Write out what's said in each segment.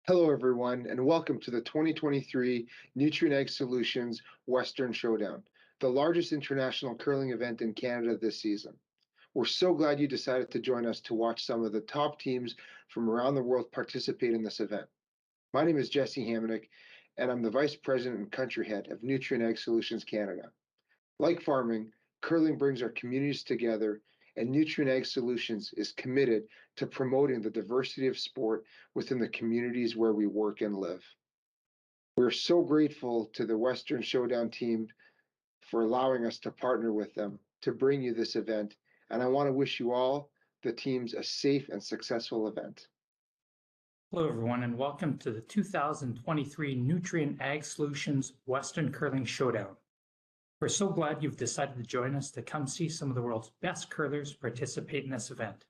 Hello, everyone, and welcome to the 2023 Nutrien Ag Solutions Western Showdown, the largest international curling event in Canada this season. We're so glad you decided to join us to watch some of the top teams from around the world participate in this event. My name is Jesse Hamonic, and I'm the Vice President and Country Head of Nutrien Ag Solutions Canada. Like farming, curling brings our communities together, and Nutrien Ag Solutions is committed to promoting the diversity of sport within the communities where we work and live. We're so grateful to the Western Showdown team for allowing us to partner with them to bring you this event, and I want to wish you all, the teams, a safe and successful event. Hello, everyone, and welcome to the 2023 Nutrien Ag Solutions Western Curling Showdown. We're so glad you've decided to join us to come see some of the world's best curlers participate in this event.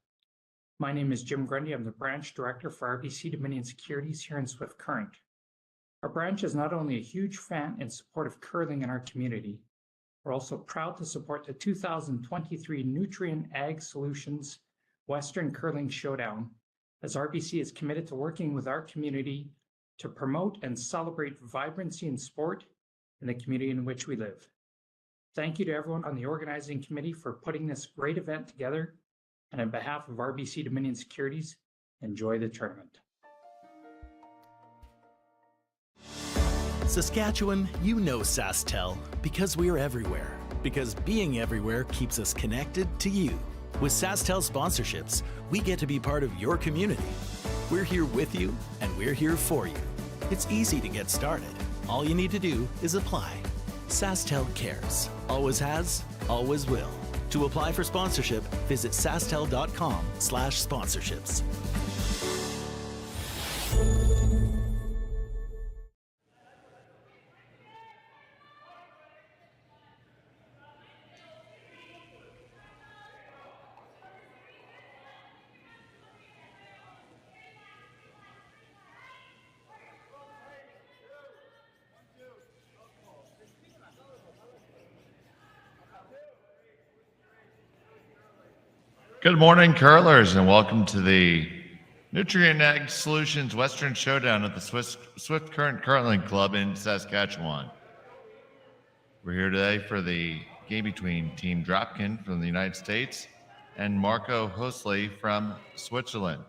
My name is Jim Grundy. I'm the branch director for RBC Dominion Securities here in Swift Current. Our branch is not only a huge fan and support of curling in our community, we're also proud to support the 2023 Nutrien Ag Solutions Western Curling Showdown, as RBC is committed to working with our community to promote and celebrate vibrancy in sport in the community in which we live. Thank you to everyone on the organizing committee for putting this great event together, and on behalf of RBC Dominion Securities, enjoy the tournament. Saskatchewan, you know SaskTel because we're everywhere. Because being everywhere keeps us connected to you. With SaskTel sponsorships, we get to be part of your community. We're here with you, and we're here for you. It's easy to get started. All you need to do is apply. SaskTel cares. Always has, always will. To apply for sponsorship, visit sastel.com/sponsorships. Good morning, curlers, and welcome to the Nutrien Ag Solutions Western Showdown at the Swift Current Curling Club in Saskatchewan. We're here today for the game between Team Dropkin from the United States and Marco Hoesli from Switzerland.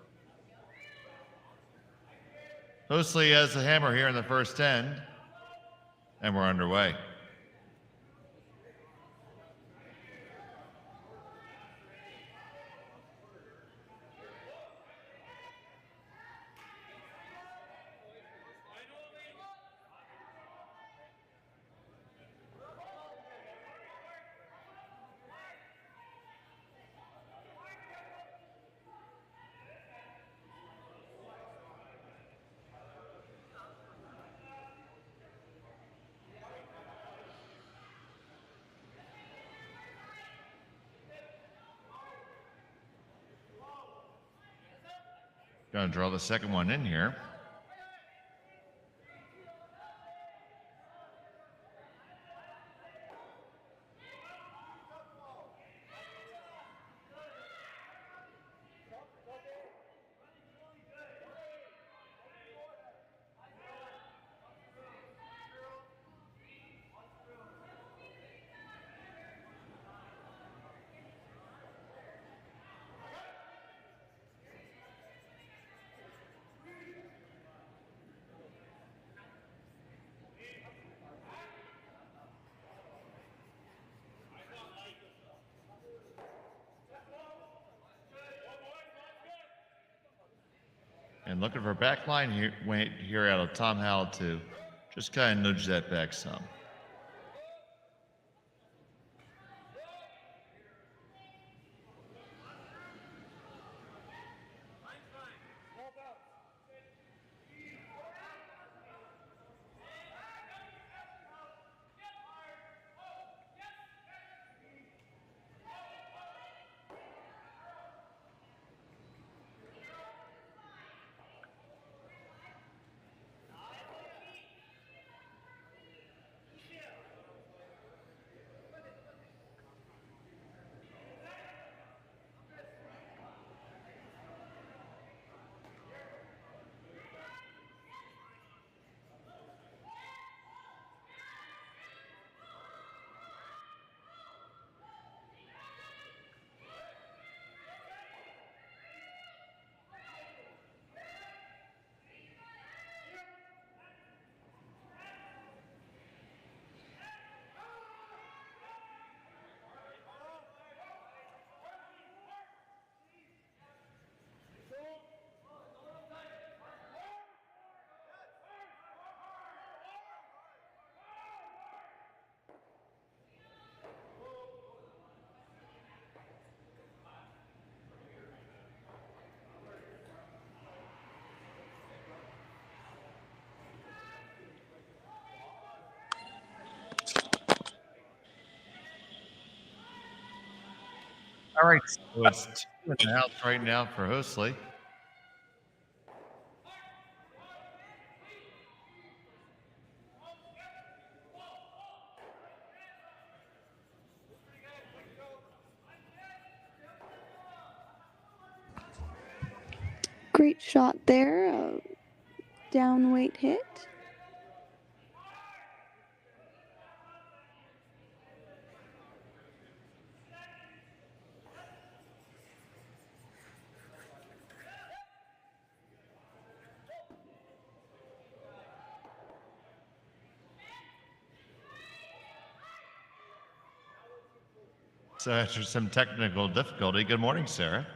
Hoesli has the hammer here in the first end, and we're underway. Gonna draw the second one in here. And looking for a back line here out of Tom Howell to just kind of nudge that back some. All right, so it's 2 in the house right now for Hoesli. Great shot there, a down weight hit. So after some technical difficulty, good morning, Sarah.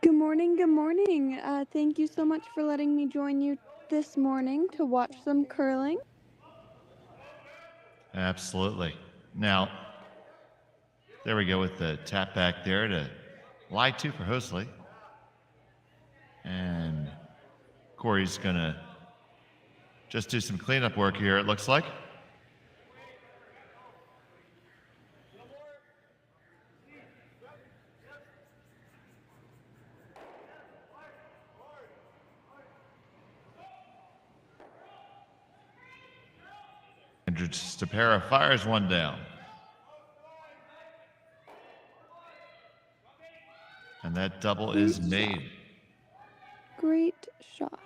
Good morning, good morning. Thank you so much for letting me join you this morning to watch some curling. Absolutely. Now, there we go with the tap back there to lie 2 for Hoesli. And Korey's going to just do some cleanup work here, it looks like. Andrew Stapera fires one down. And that double is made. Great shot.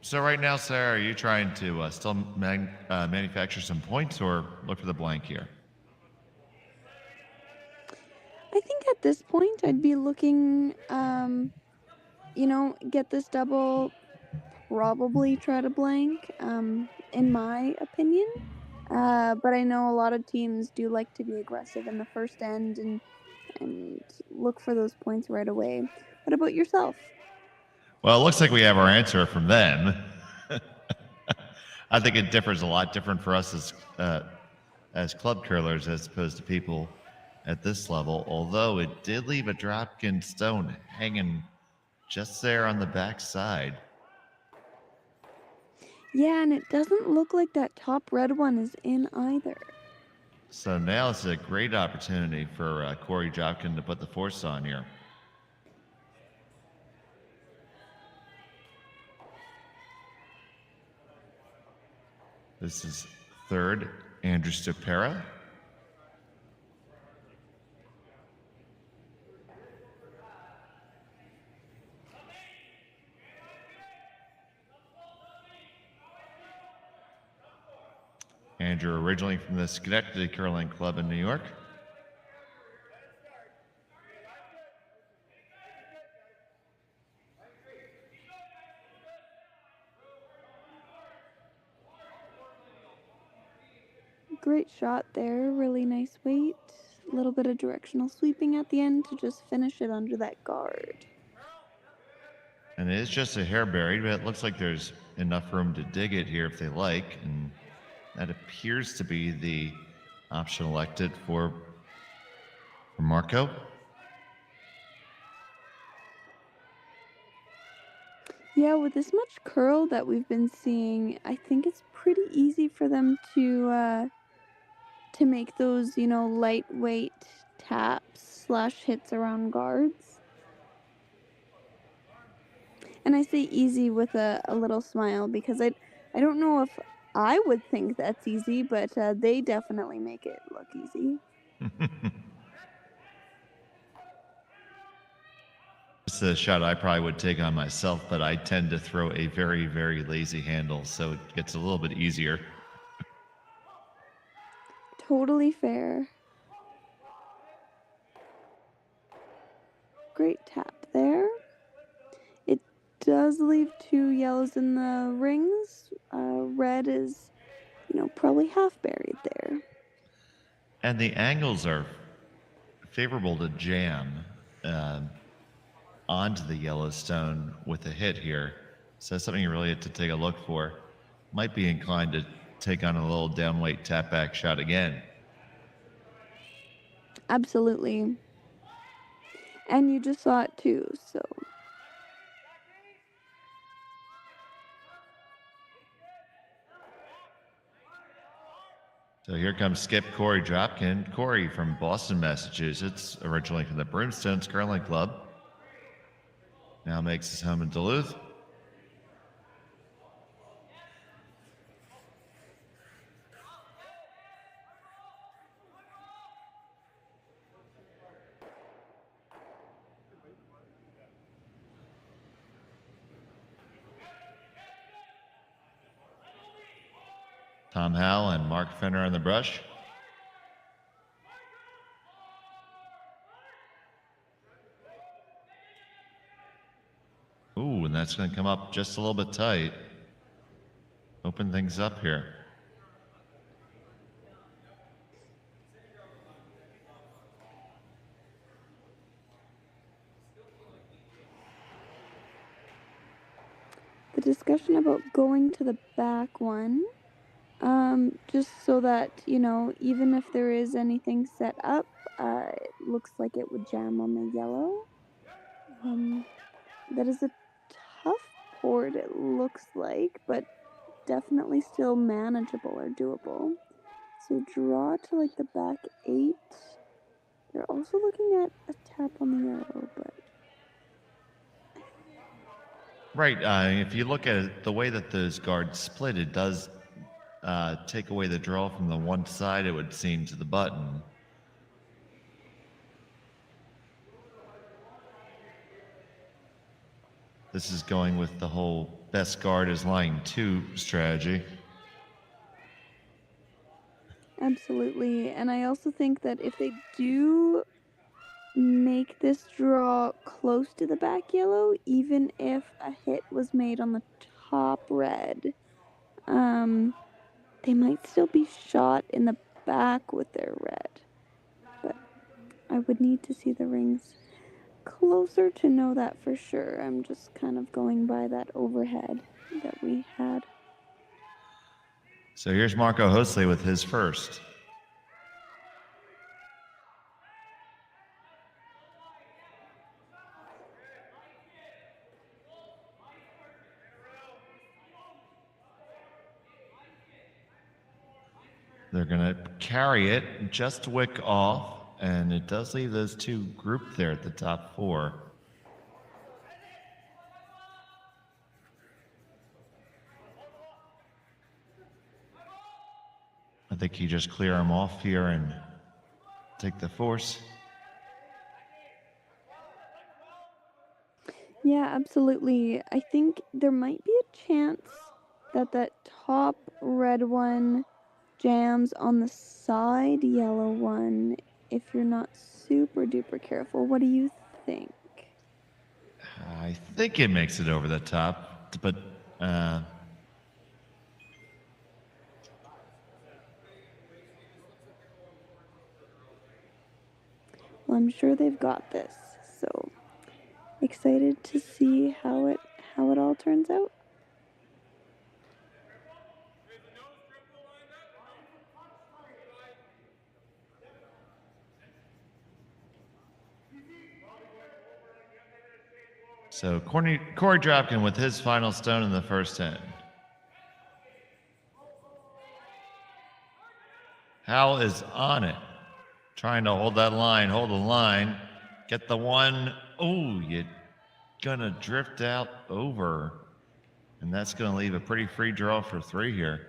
So right now, Sarah, are you trying to still manufacture some points or look for the blank here? I think at this point I'd be looking, get this double, probably try to blank, in my opinion. But I know a lot of teams do like to be aggressive in the first end and look for those points right away. What about yourself? Well, it looks like we have our answer from them. I think it differs a lot different for us as club curlers as opposed to people at this level, although it did leave a Dropkin stone hanging just there on the back side. Yeah, and it doesn't look like that top red one is in either. So now it's a great opportunity for Korey Dropkin to put the force on here. This is third, Andrew Stapera. Andrew originally from the Schenectady Curling Club in New York. Great shot there, really nice weight. A little bit of directional sweeping at the end to just finish it under that guard. And it is just a hair buried, but it looks like there's enough room to dig it here if they like. And that appears to be the option elected for Marco. Yeah, with this much curl that we've been seeing, I think it's pretty easy for them to make those, lightweight taps / hits around guards. And I say easy with a little smile because I don't know if I would think that's easy, but they definitely make it look easy. It's a shot I probably would take on myself, but I tend to throw a very, very lazy handle, so it gets a little bit easier. Totally fair. Great tap there. It does leave 2 yellows in the rings. Red is, probably half buried there. And the angles are favorable to jam onto the Yellowstone with a hit here. So that's something you really have to take a look for. Might be inclined to take on a little downweight tap back shot again. Absolutely. And you just saw it too, so. So here comes skip Korey Dropkin. Korey from Boston, Massachusetts, originally from the Brimstones Curling Club. Now makes his home in Duluth. Tom Howell and Mark Fenner on the brush. Ooh, and that's going to come up just a little bit tight. Open things up here. The discussion about going to the back one, just so that, you know, even if there is anything set up, it looks like it would jam on the yellow. That is a tough port, it looks like, but definitely still manageable or doable. So draw to like the back 8. They're also looking at a tap on the yellow, but Right. If you look at it, the way that those guards split, it does take away the draw from the one side, it would seem, to the button. This is going with the whole best guard is lying 2 strategy. absolutely. And I also think that if they do make this draw close to the back yellow, even if a hit was made on the top red, they might still be shot in the back with their red. But I would need to see the rings closer to know that for sure. I'm just kind of going by that overhead that we had. So here's Marco Hoesli with his first. They're going to carry it just wick off, and it does leave those 2 grouped there at the top 4. I think you just clear them off here and take the force. Yeah, absolutely. I think there might be a chance that that top red one jams on the side yellow one if you're not super duper careful. What do you think? I think it makes it over the top, but Well, I'm sure they've got this. So excited to see how it all turns out. so Korey Dropkin with his final stone in the first 10. Hal is on it, trying to hold that line, hold the line, get the one. Oh, you're gonna drift out over, and that's gonna leave a pretty free draw for 3 here.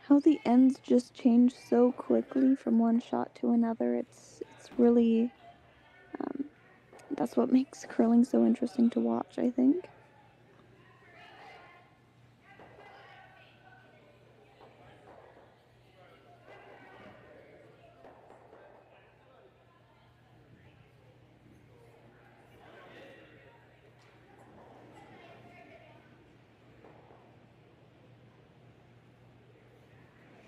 How the ends just change so quickly from one shot to another. It's really that's what makes curling so interesting to watch, I think.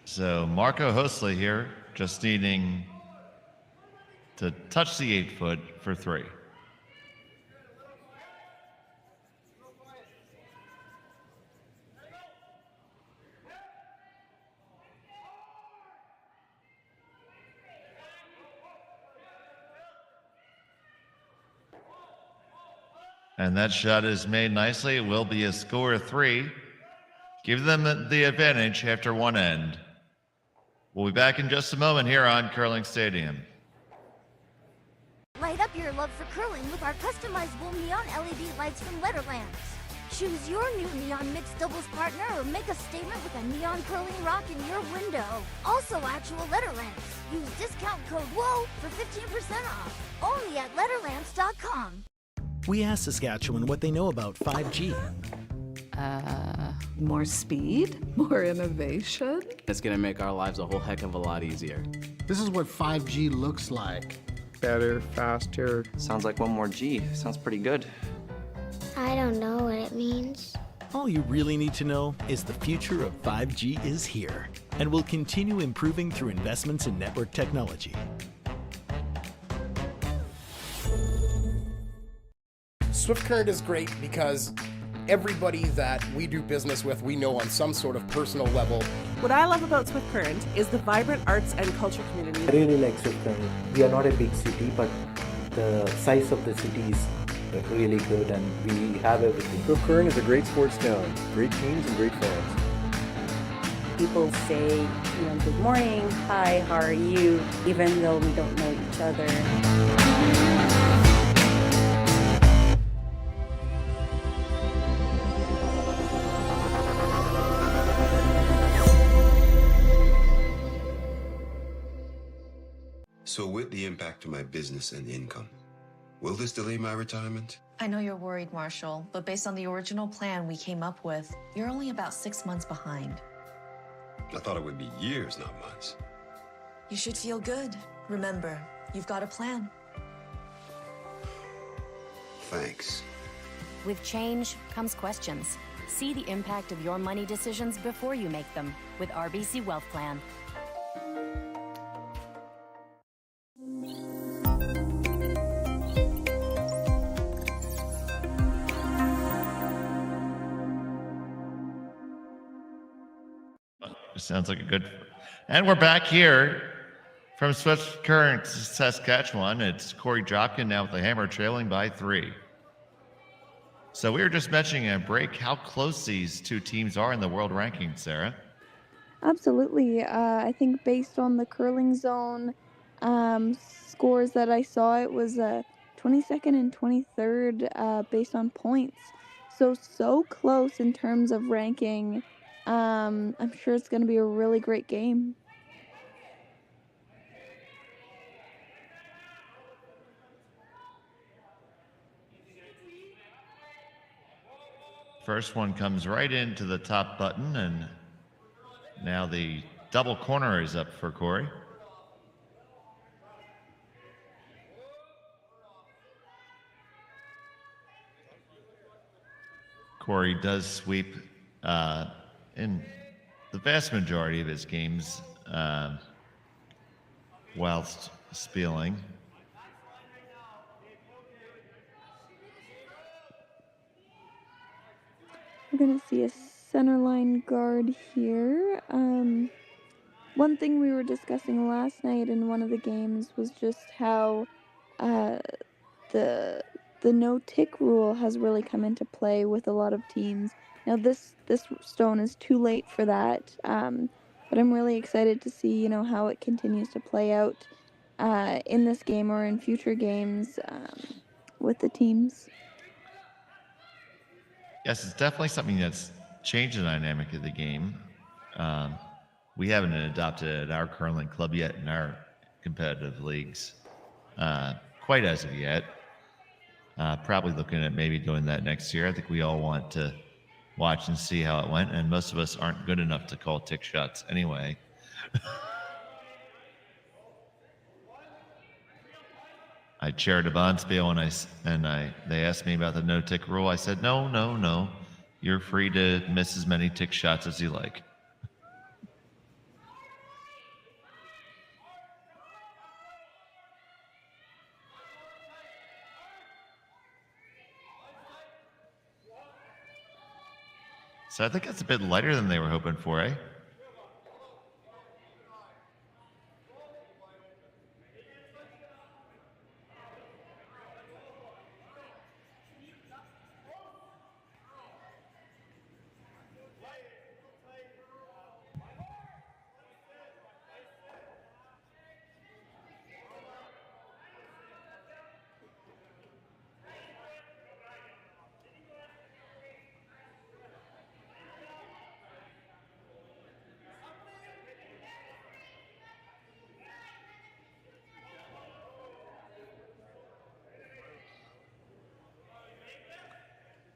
So Marco Hoesli here, just needing to touch the 8-foot for 3. And that shot is made nicely. It will be a score of 3. Give them the advantage after one end. We'll be back in just a moment here on Curling Stadium. Light up your love for curling with our customizable neon LED lights from Letterlands. Choose your new neon mixed doubles partner or make a statement with a neon curling rock in your window. Also actual Letterlands. Use discount code WHOA for 15% off. Only at Letterlands.com. We asked Saskatchewan what they know about 5G. More speed, more innovation. It's gonna make our lives a whole heck of a lot easier. This is what 5G looks like. Better, faster. Sounds like one more G. Sounds pretty good. I don't know what it means. All you really need to know is the future of 5G is here and will continue improving through investments in network technology. Swift Current is great because everybody that we do business with, we know on some sort of personal level. What I love about Swift Current is the vibrant arts and culture community. I really like Swift Current. We are not a big city, but the size of the city is really good and we have everything. Swift Current is a great sports town, great teams and great fans. People say, good morning, hi, how are you, even though we don't know each other. So with the impact to my business and income, will this delay my retirement? I know you're worried, Marshall, but based on the original plan we came up with, you're only about 6 months behind. I thought it would be years, not months. You should feel good. Remember, you've got a plan. Thanks. With change comes questions. See the impact of your money decisions before you make them with RBC Wealth Plan. Sounds like a good. And we're back here from Swift Current, Saskatchewan. It's Korey Dropkin now with the Hammer trailing by 3. So we were just mentioning a break how close these two teams are in the world rankings, Sarah. Absolutely. I think based on the curling zone scores that I saw, it was 22nd and 23rd based on points. So close in terms of ranking. I'm sure it's going to be a really great game. First one comes right into the top button, and now the double corner is up for Korey. Korey does sweep in the vast majority of his games whilst spieling. We're going to see a centerline guard here. One thing we were discussing last night in one of the games was just how the no-tick rule has really come into play with a lot of teams. Now this stone is too late for that, but I'm really excited to see how it continues to play out in this game or in future games with the teams. Yes, it's definitely something that's changed the dynamic of the game. We haven't adopted it at our curling club yet in our competitive leagues, quite as of yet. Probably looking at maybe doing that next year. I think we all want to watch and see how it went, and most of us aren't good enough to call tick shots anyway. I chaired a bond spiel and they asked me about the no tick rule. I said, no. You're free to miss as many tick shots as you like. So I think that's a bit lighter than they were hoping for, eh?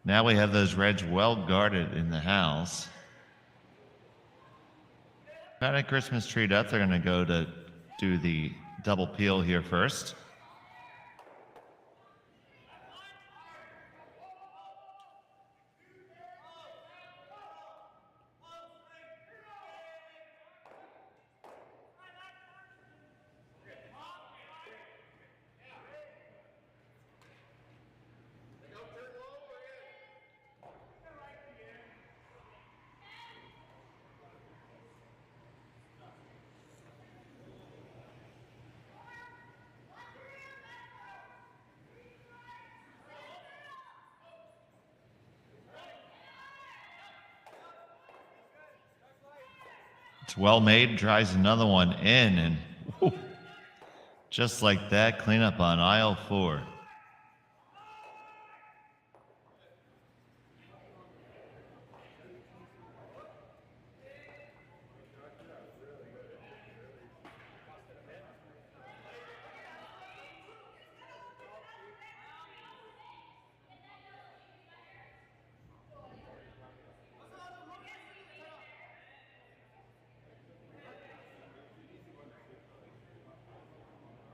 Now we have those reds well guarded in the house. Got a Christmas tree up. They're going to go to do the double peel here first. It's well made, tries another one in, and whoo, just like that, cleanup on aisle 4.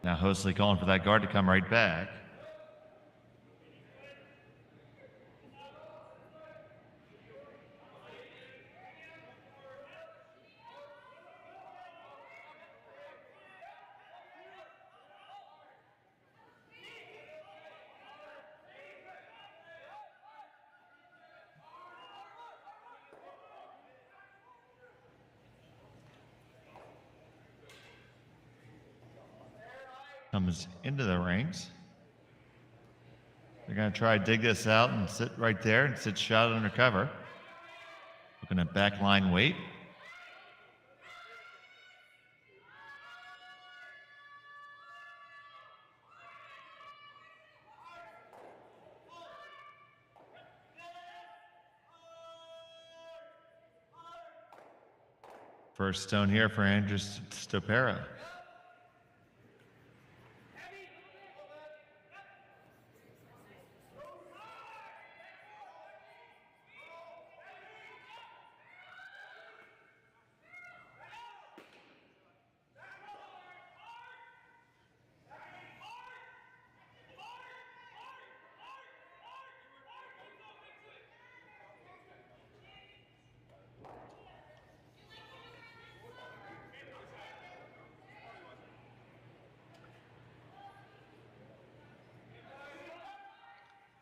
Now Hoesli calling for that guard to come right back. Comes into the ranks. They're going to try to dig this out and sit right there and sit shot under cover. Looking at backline weight. First stone here for Andrew Stopera.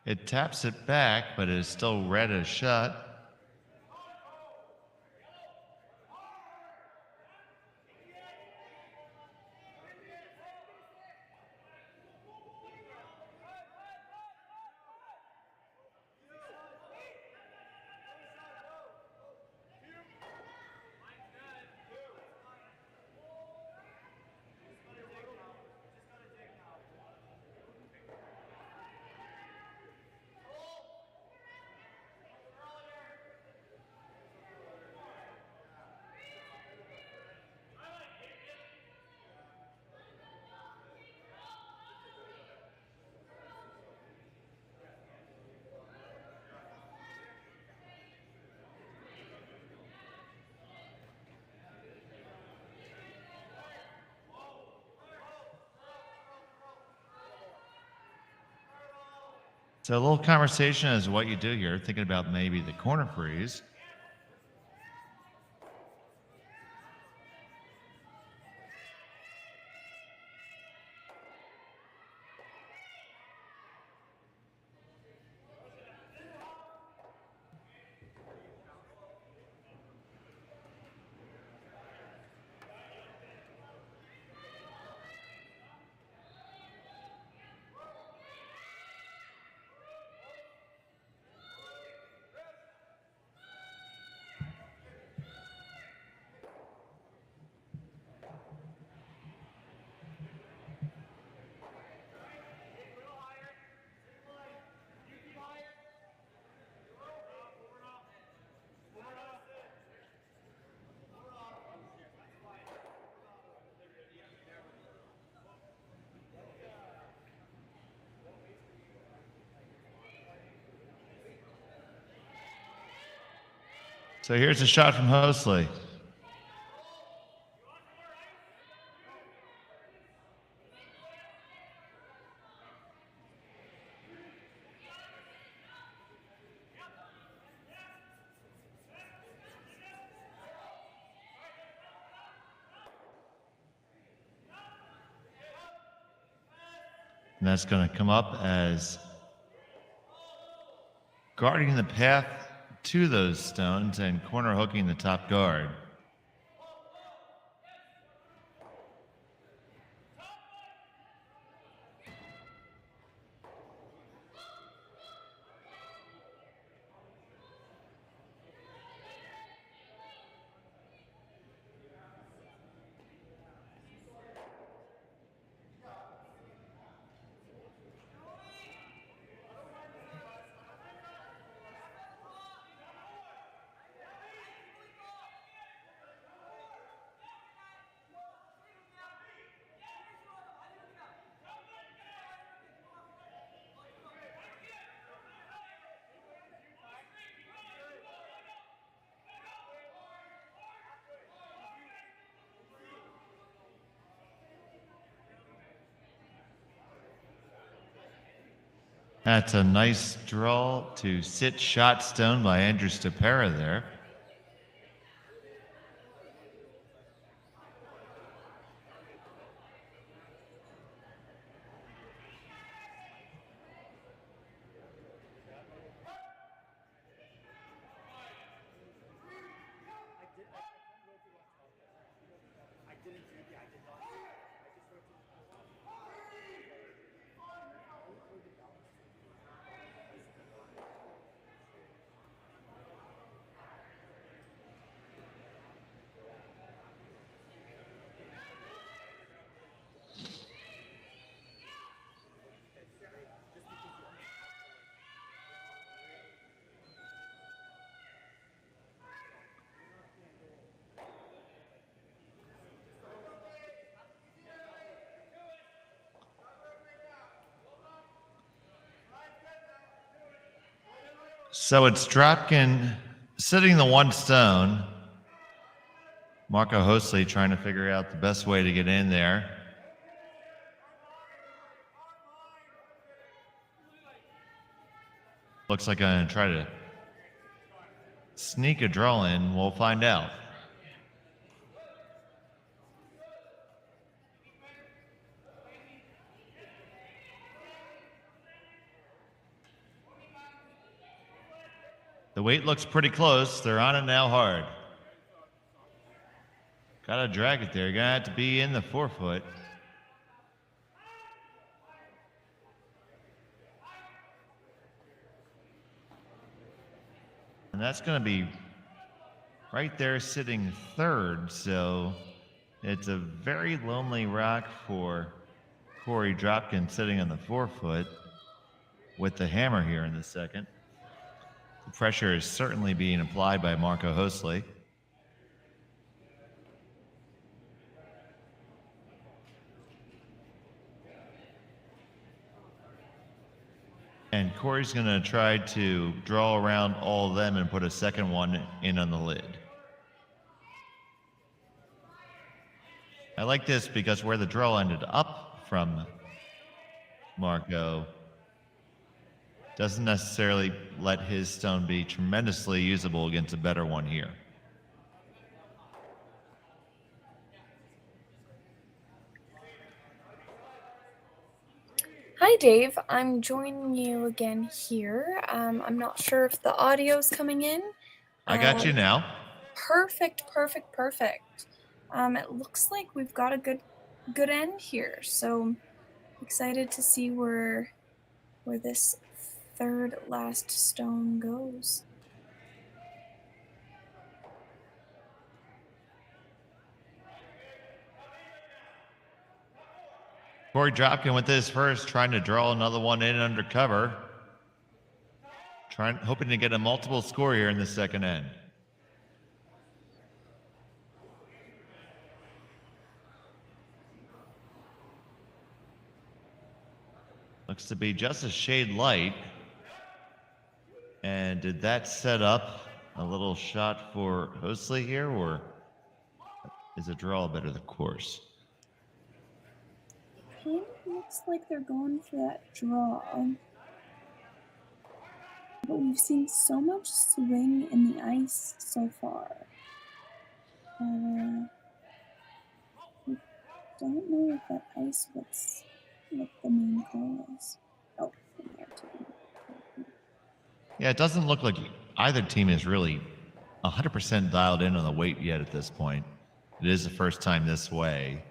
It taps it back, but it is still red as shut. So a little conversation as what you do here, thinking about maybe the corner freeze. So here's a shot from Hoesli. And that's going to come up as guarding the path to those stones and corner hooking the top guard. That's a nice draw to sit shot stone by Andrew Stapera there. So it's Dropkin sitting the one stone. Marco Hoesli trying to figure out the best way to get in there. Looks like I'm going to try to sneak a draw in. We'll find out. The weight looks pretty close. They're on it now hard. Gotta drag it there. You're gonna have to be in the 4-foot. And that's gonna be right there sitting third. So it's a very lonely rock for Korey Dropkin sitting on the 4-foot with the hammer here in the second. The pressure is certainly being applied by Marco Hoesli. And Korey's going to try to draw around all of them and put a second one in on the lid. I like this because where the draw ended up from Marco doesn't necessarily let his stone be tremendously usable against a better one here. Hi Dave, I'm joining you again here. I'm not sure if the audio's coming in. I got you now. Perfect. It looks like we've got a good end here, so excited to see where this third last stone goes. Korey Dropkin with this first, trying to draw another one in under cover. Hoping to get a multiple score here in the second end. Looks to be just a shade light. And did that set up a little shot for Hoesli here, or is a draw better the course? Kind of looks like they're going for that draw. But we've seen so much swing in the ice so far. I don't know if that ice what's what the main call is. Oh, from there too. Yeah, it doesn't look like either team is really 100% dialed in on the weight yet at this point. It is the first time this way.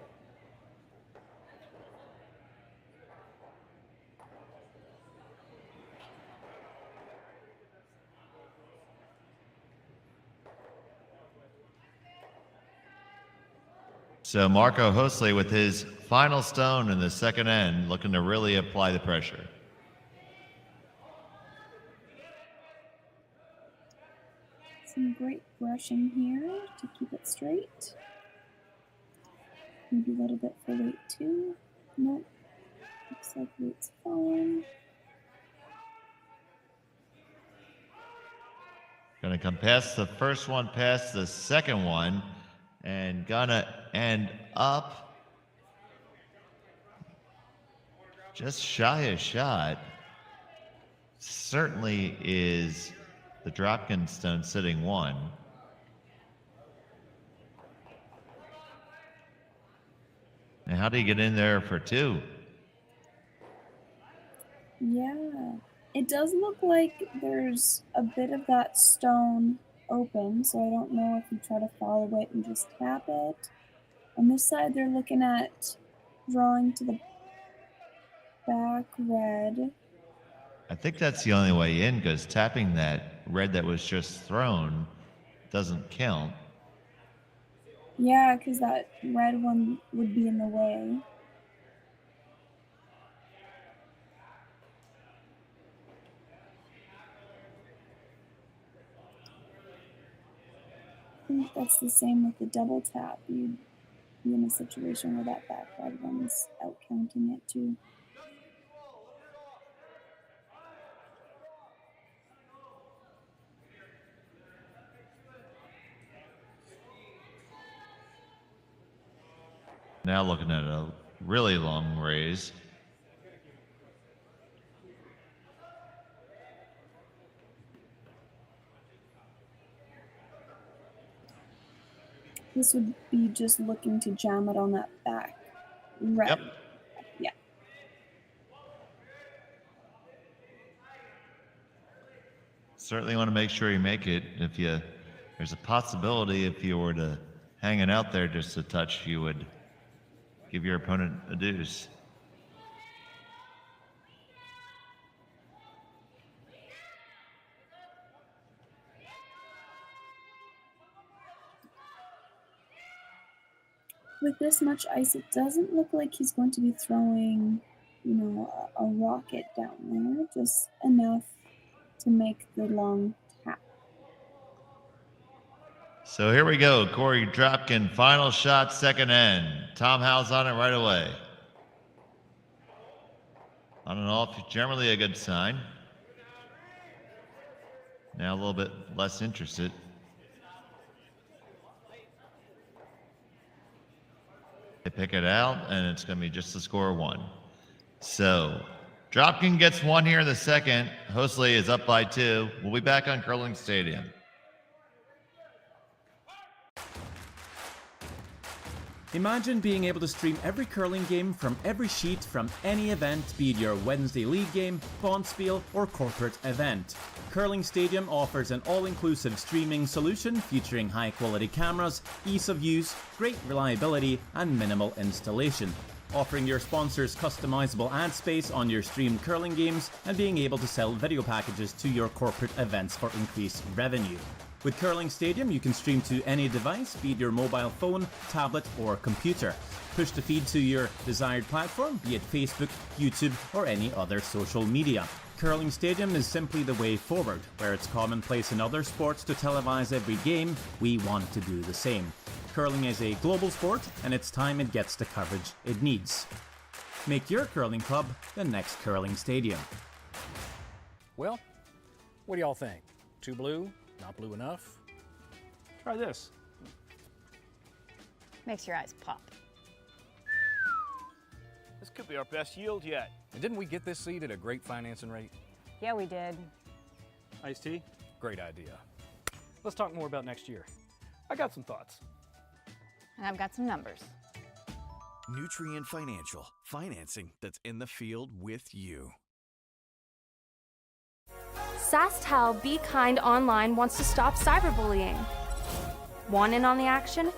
So Marco Hoesli with his final stone in the second end, looking to really apply the pressure. Some great brushing here to keep it straight. Maybe a little bit for weight too. Nope. Looks like weight's fine. Gonna come past the first one, past the second one, and gonna end up just shy of shot. Certainly is the Dropkin stone sitting one. And how do you get in there for two? Yeah, it does look like there's a bit of that stone open, so I don't know if you try to follow it and just tap it. On this side, they're looking at drawing to the back red. I think that's the only way in, because tapping that red that was just thrown doesn't count. Yeah, because that red one would be in the way. I think that's the same with the double tap. You'd be in a situation where that back red one's out counting it too. Now looking at a really long raise. This would be just looking to jam it on that back red. Yep. Yeah. Certainly want to make sure you make it. If you, there's a possibility if you were to hang it out there just a touch, you would give your opponent a deuce. With this much ice, it doesn't look like he's going to be throwing, a rocket down there. Just enough to make the long tap. So here we go. Korey Dropkin, final shot, second end. Tom Howell's on it right away. On and off, generally a good sign. Now a little bit less interested. They pick it out, and it's going to be just the score of one. So Dropkin gets one here in the second. Hoesli is up by two. We'll be back on Curling Stadium. Imagine being able to stream every curling game from every sheet from any event, be it your Wednesday league game, bonspiel, or corporate event. Curling Stadium offers an all-inclusive streaming solution featuring high-quality cameras, ease of use, great reliability, and minimal installation. Offering your sponsors customizable ad space on your streamed curling games and being able to sell video packages to your corporate events for increased revenue. With Curling Stadium, you can stream to any device, be it your mobile phone, tablet, or computer. Push the feed to your desired platform, be it Facebook, YouTube, or any other social media. Curling Stadium is simply the way forward. Where it's commonplace in other sports to televise every game, we want to do the same. Curling is a global sport, and it's time it gets the coverage it needs. Make your curling club the next Curling Stadium. Well, what do y'all think? Too blue? Not blue enough? Try this. Makes your eyes pop. This could be our best yield yet. And didn't we get this seed at a great financing rate? Yeah, we did. Iced tea? Great idea. Let's talk more about next year. I got some thoughts. And I've got some numbers. Nutrien Financial, financing that's in the field with you. SaskTel Be Kind Online wants to stop cyberbullying. Want in on the action?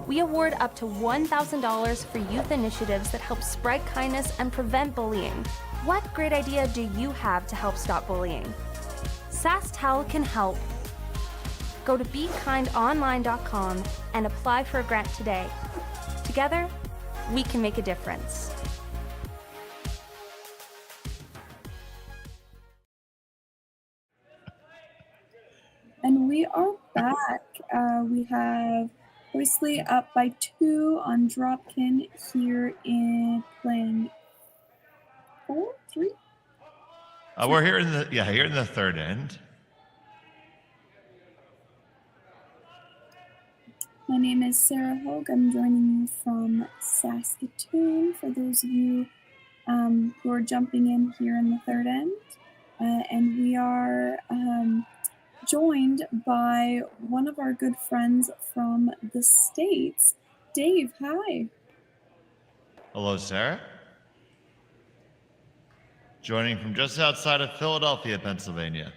We award up to $1,000 for youth initiatives that help spread kindness and prevent bullying. What great idea do you have to help stop bullying? SaskTel can help. Go to BeKindOnline.com and apply for a grant today. Together, we can make a difference. And we are back. We have Hoesli up by 2 on Dropkin here in playing 4, 3. We're here in the third end. My name is Sarah Hogue. I'm joining you from Saskatchewan. For those of you who are jumping in here in the third end, and we are joined by one of our good friends from the States, Dave. Hi. Hello, Sarah. Joining from just outside of Philadelphia, Pennsylvania.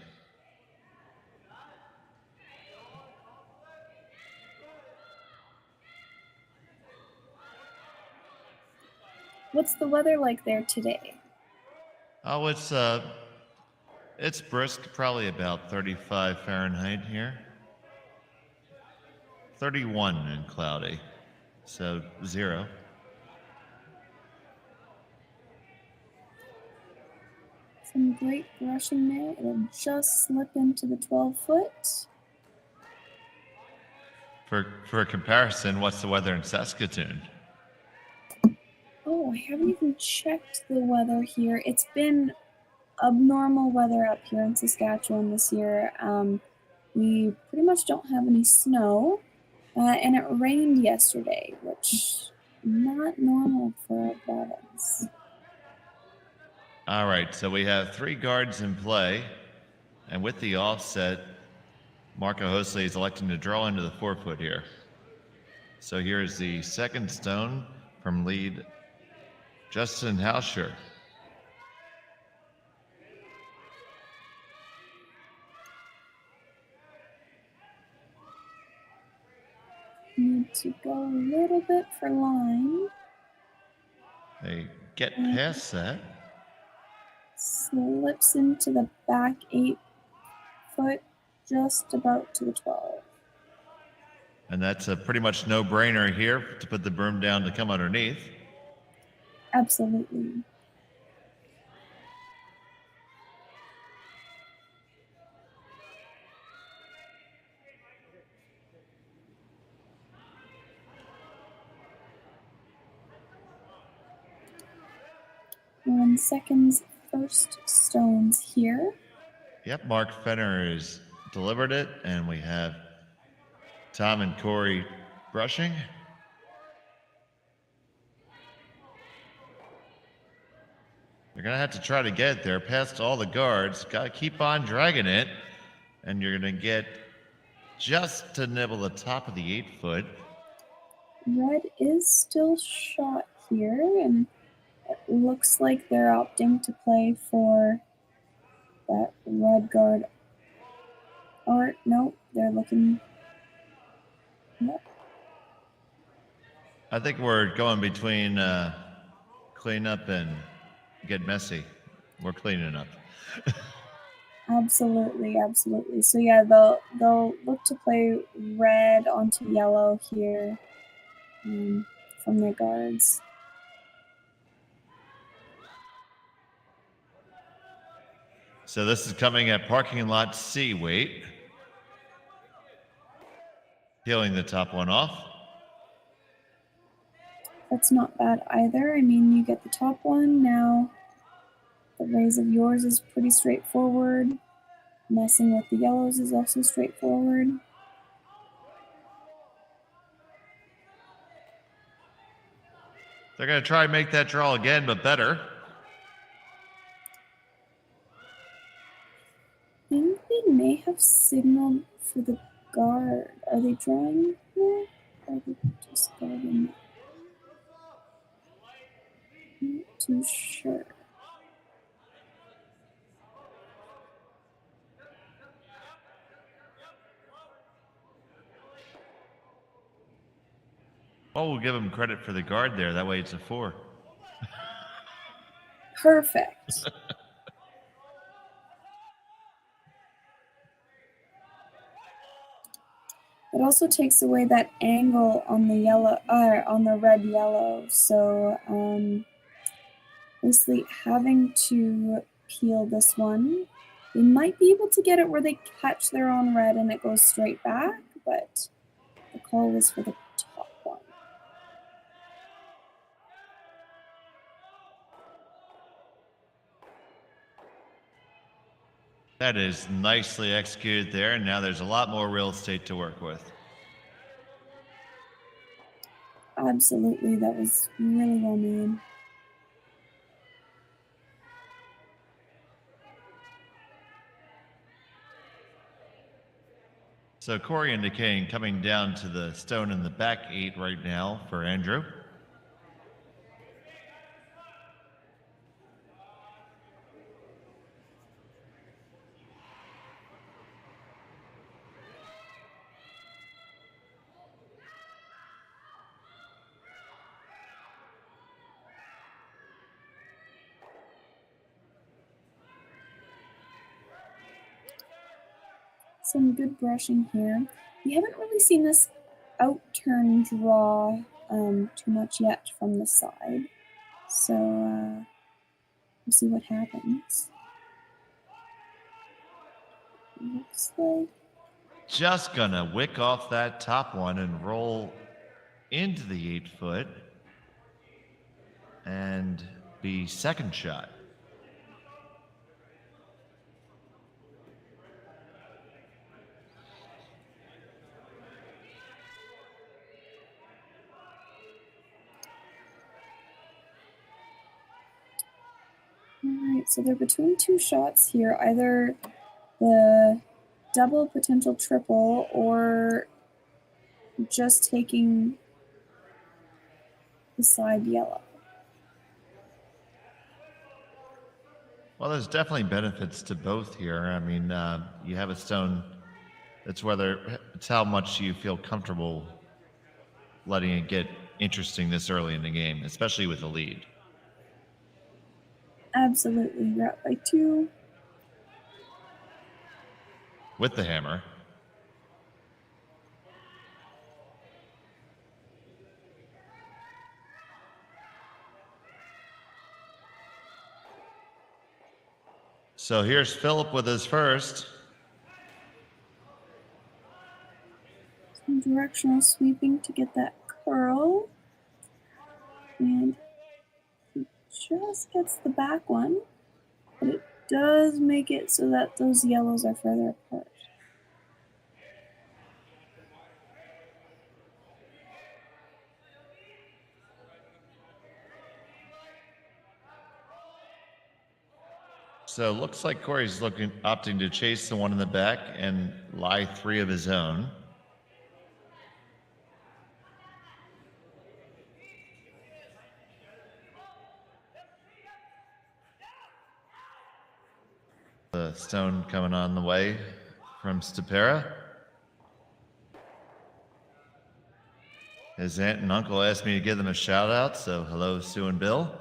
What's the weather like there today? Oh, it's brisk, probably about 35 Fahrenheit here. 31 and cloudy, so 0. Some great brushing there. It'll just slip into the 12-foot. For comparison, what's the weather in Saskatoon? Oh, I haven't even checked the weather here. It's been abnormal weather up here in Saskatchewan this year. We pretty much don't have any snow, and it rained yesterday, which not normal for our province. All right, so we have 3 guards in play, and with the offset, Marco Hoesli is electing to draw into the 4-foot here. So here's the second stone from lead Justin Hauscher. Need to go a little bit for line. They get past that. Slips into the back 8-foot, just about to the 12. And that's a pretty much no-brainer here to put the broom down to come underneath. Absolutely. We're in seconds, first stones here. Yep, Mark Fenner has delivered it, and we have Tom and Korey brushing. You're going to have to try to get it there past all the guards. Got to keep on dragging it, and you're going to get just to nibble the top of the 8-foot. Red is still shot here, and it looks like they're opting to play for that red guard. Or, no, they're looking. Yep. I think we're going between clean up and get messy. We're cleaning up. Absolutely, absolutely. So yeah, they'll look to play red onto yellow here from their guards. So this is coming at parking lot C weight. Peeling the top one off. That's not bad either. I mean, you get the top one. Now the raise of yours is pretty straightforward. Messing with the yellows is also straightforward. They're going to try and make that draw again, but better. I think they may have signaled for the guard. Are they drawing here? Or are they just guarding? Not too sure. Well, we'll give him credit for the guard there. That way it's a 4. Perfect. It also takes away that angle on the yellow, on the red yellow. So basically having to peel this one, they might be able to get it where they catch their own red and it goes straight back, but the call was for the top one. That is nicely executed there, and now there's a lot more real estate to work with. Absolutely, that was really well made. So Korey indicating coming down to the stone in the back 8 right now for Andrew. Some good brushing here. We haven't really seen this out-turn draw too much yet from the side. So we'll see what happens. Looks like Just gonna wick off that top one and roll into the 8-foot and be second shot. Alright, so they're between 2 shots here, either the double, potential triple, or just taking the side yellow. Well, there's definitely benefits to both here. I mean, you have a stone. It's how much you feel comfortable letting it get interesting this early in the game, especially with a lead. Absolutely, you're up by 2. With the hammer. So here's Philip with his first. Some directional sweeping to get that curl. And he just gets the back one, but it does make it so that those yellows are further apart. So it looks like Korey's opting to chase the one in the back and lie 3 of his own. The stone coming on the way from Stapera. His aunt and uncle asked me to give them a shout out, so hello, Sue and Bill.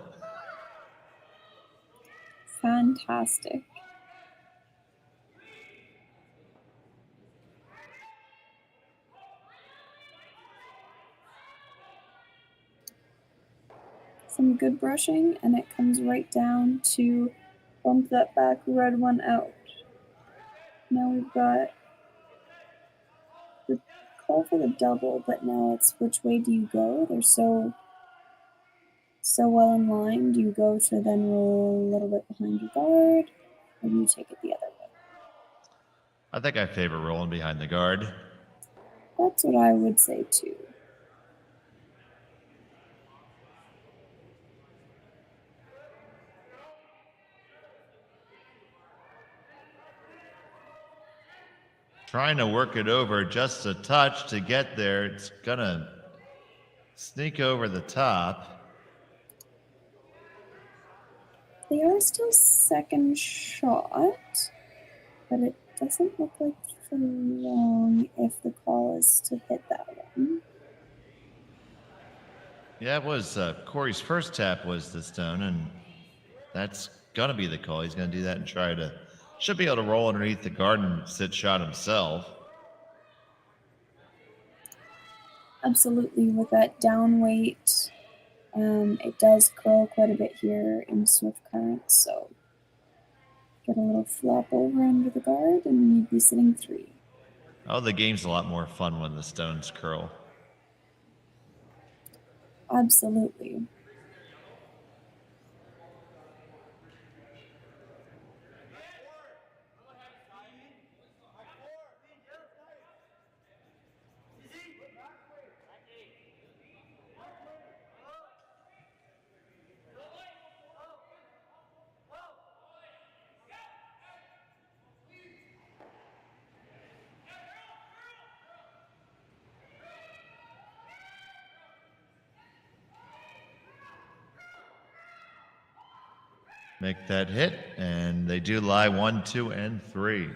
Fantastic. Some good brushing, and it comes right down to bump that back red one out. Now we've got the call for the double, but now it's which way do you go? They're so well in line. Do you go to then roll a little bit behind your guard, or do you take it the other way? I think I favor rolling behind the guard. That's what I would say too. Trying to work it over just a touch to get there. It's gonna sneak over the top. They are still second shot, but it doesn't look like for long if the call is to hit that one. Yeah, it was Corey's first tap was the stone, and that's gonna be the call. He's gonna do that and try to, should be able to roll underneath the guard and sit shot himself. Absolutely, with that down weight, it does curl quite a bit here in Swift Current, so get a little flop over under the guard and you'd be sitting 3. Oh, the game's a lot more fun when the stones curl. Absolutely. Make that hit, and they do lie 1, 2, and 3.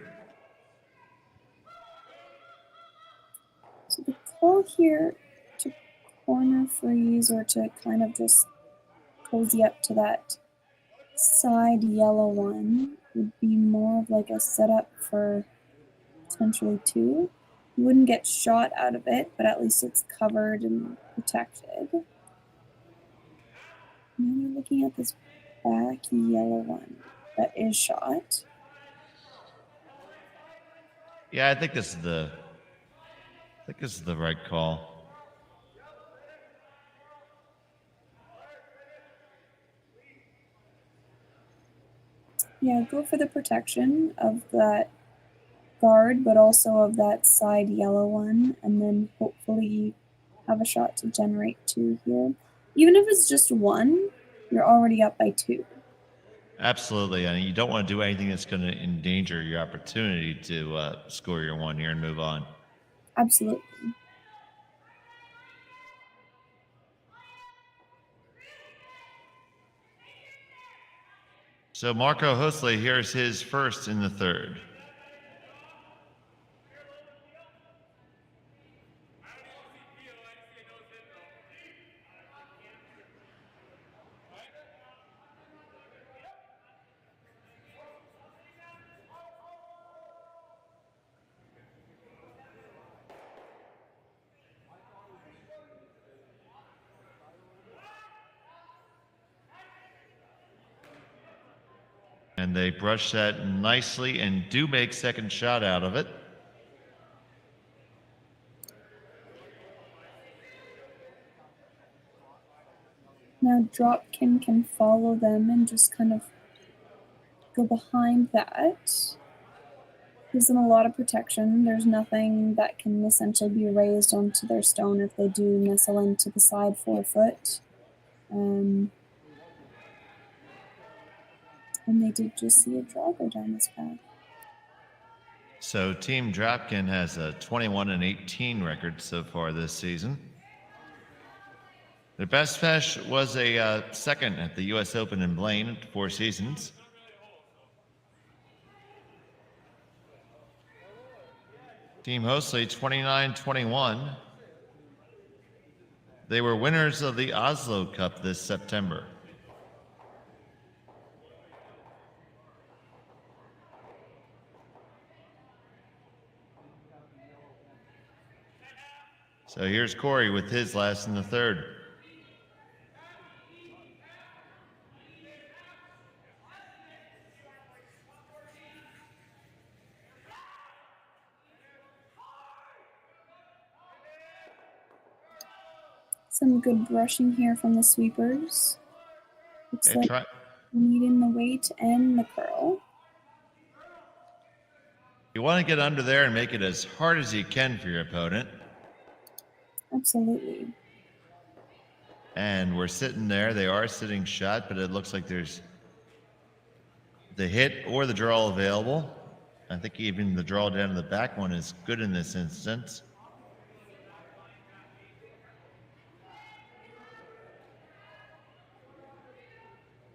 So the call here to corner freeze or to kind of just cozy up to that side yellow one would be more of like a setup for potentially 2. You wouldn't get shot out of it, but at least it's covered and protected. Now you're looking at this back yellow one that is shot. Yeah, I think this is the right call. Yeah, go for the protection of that guard, but also of that side yellow one, and then hopefully have a shot to generate 2 here. Even if it's just 1, you're already up by 2. Absolutely, and you don't want to do anything that's going to endanger your opportunity to score your 1 here and move on. Absolutely. So Marco Hoesli, here's his first in the 3rd. And they brush that nicely and do make second shot out of it. Now Dropkin can follow them and just kind of go behind that. Gives them a lot of protection. There's nothing that can essentially be raised onto their stone if they do nestle into the side 4 foot. And they did just see a draw go down this path. So Team Dropkin has a 21-18 record so far this season. Their best finish was a second at the U.S. Open in Blaine at 4 Seasons. Team Hoesli 29-21. They were winners of the Oslo Cup this September. So here's Corey with his last in the 3rd. Some good brushing here from the sweepers. Looks like needing the weight and the curl. He You want to get under there and make it as hard as you can for your opponent. Absolutely. And we're sitting there. They are sitting shut, but it looks like there's the hit or the draw available. I think even the draw down to the back one is good in this instance.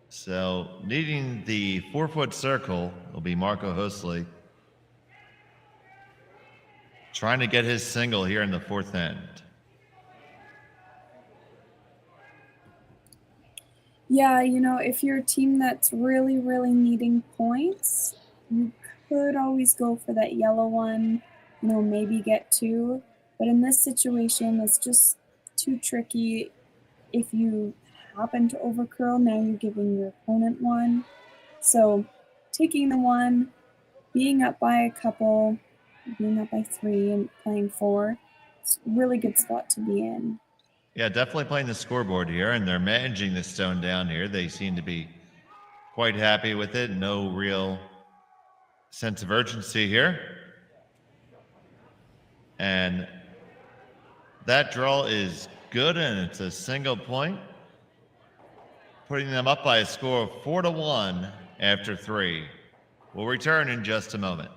So needing the 4-foot circle will be Marco Hoesli. Trying to get his single here in the fourth end. Yeah, you know, if you're a team that's really, really needing points, you could always go for that yellow one, you know, maybe get 2. But in this situation, it's just too tricky. If you happen to overcurl, now you're giving your opponent 1. So taking the 1, being up by a couple, being up by 3 and playing 4, it's a really good spot to be in. Yeah, definitely playing the scoreboard here, and they're managing the stone down here. They seem to be quite happy with it. No real sense of urgency here. And that draw is good, and it's a single point, putting them up by a score of 4-1 after 3. We'll return in just a moment.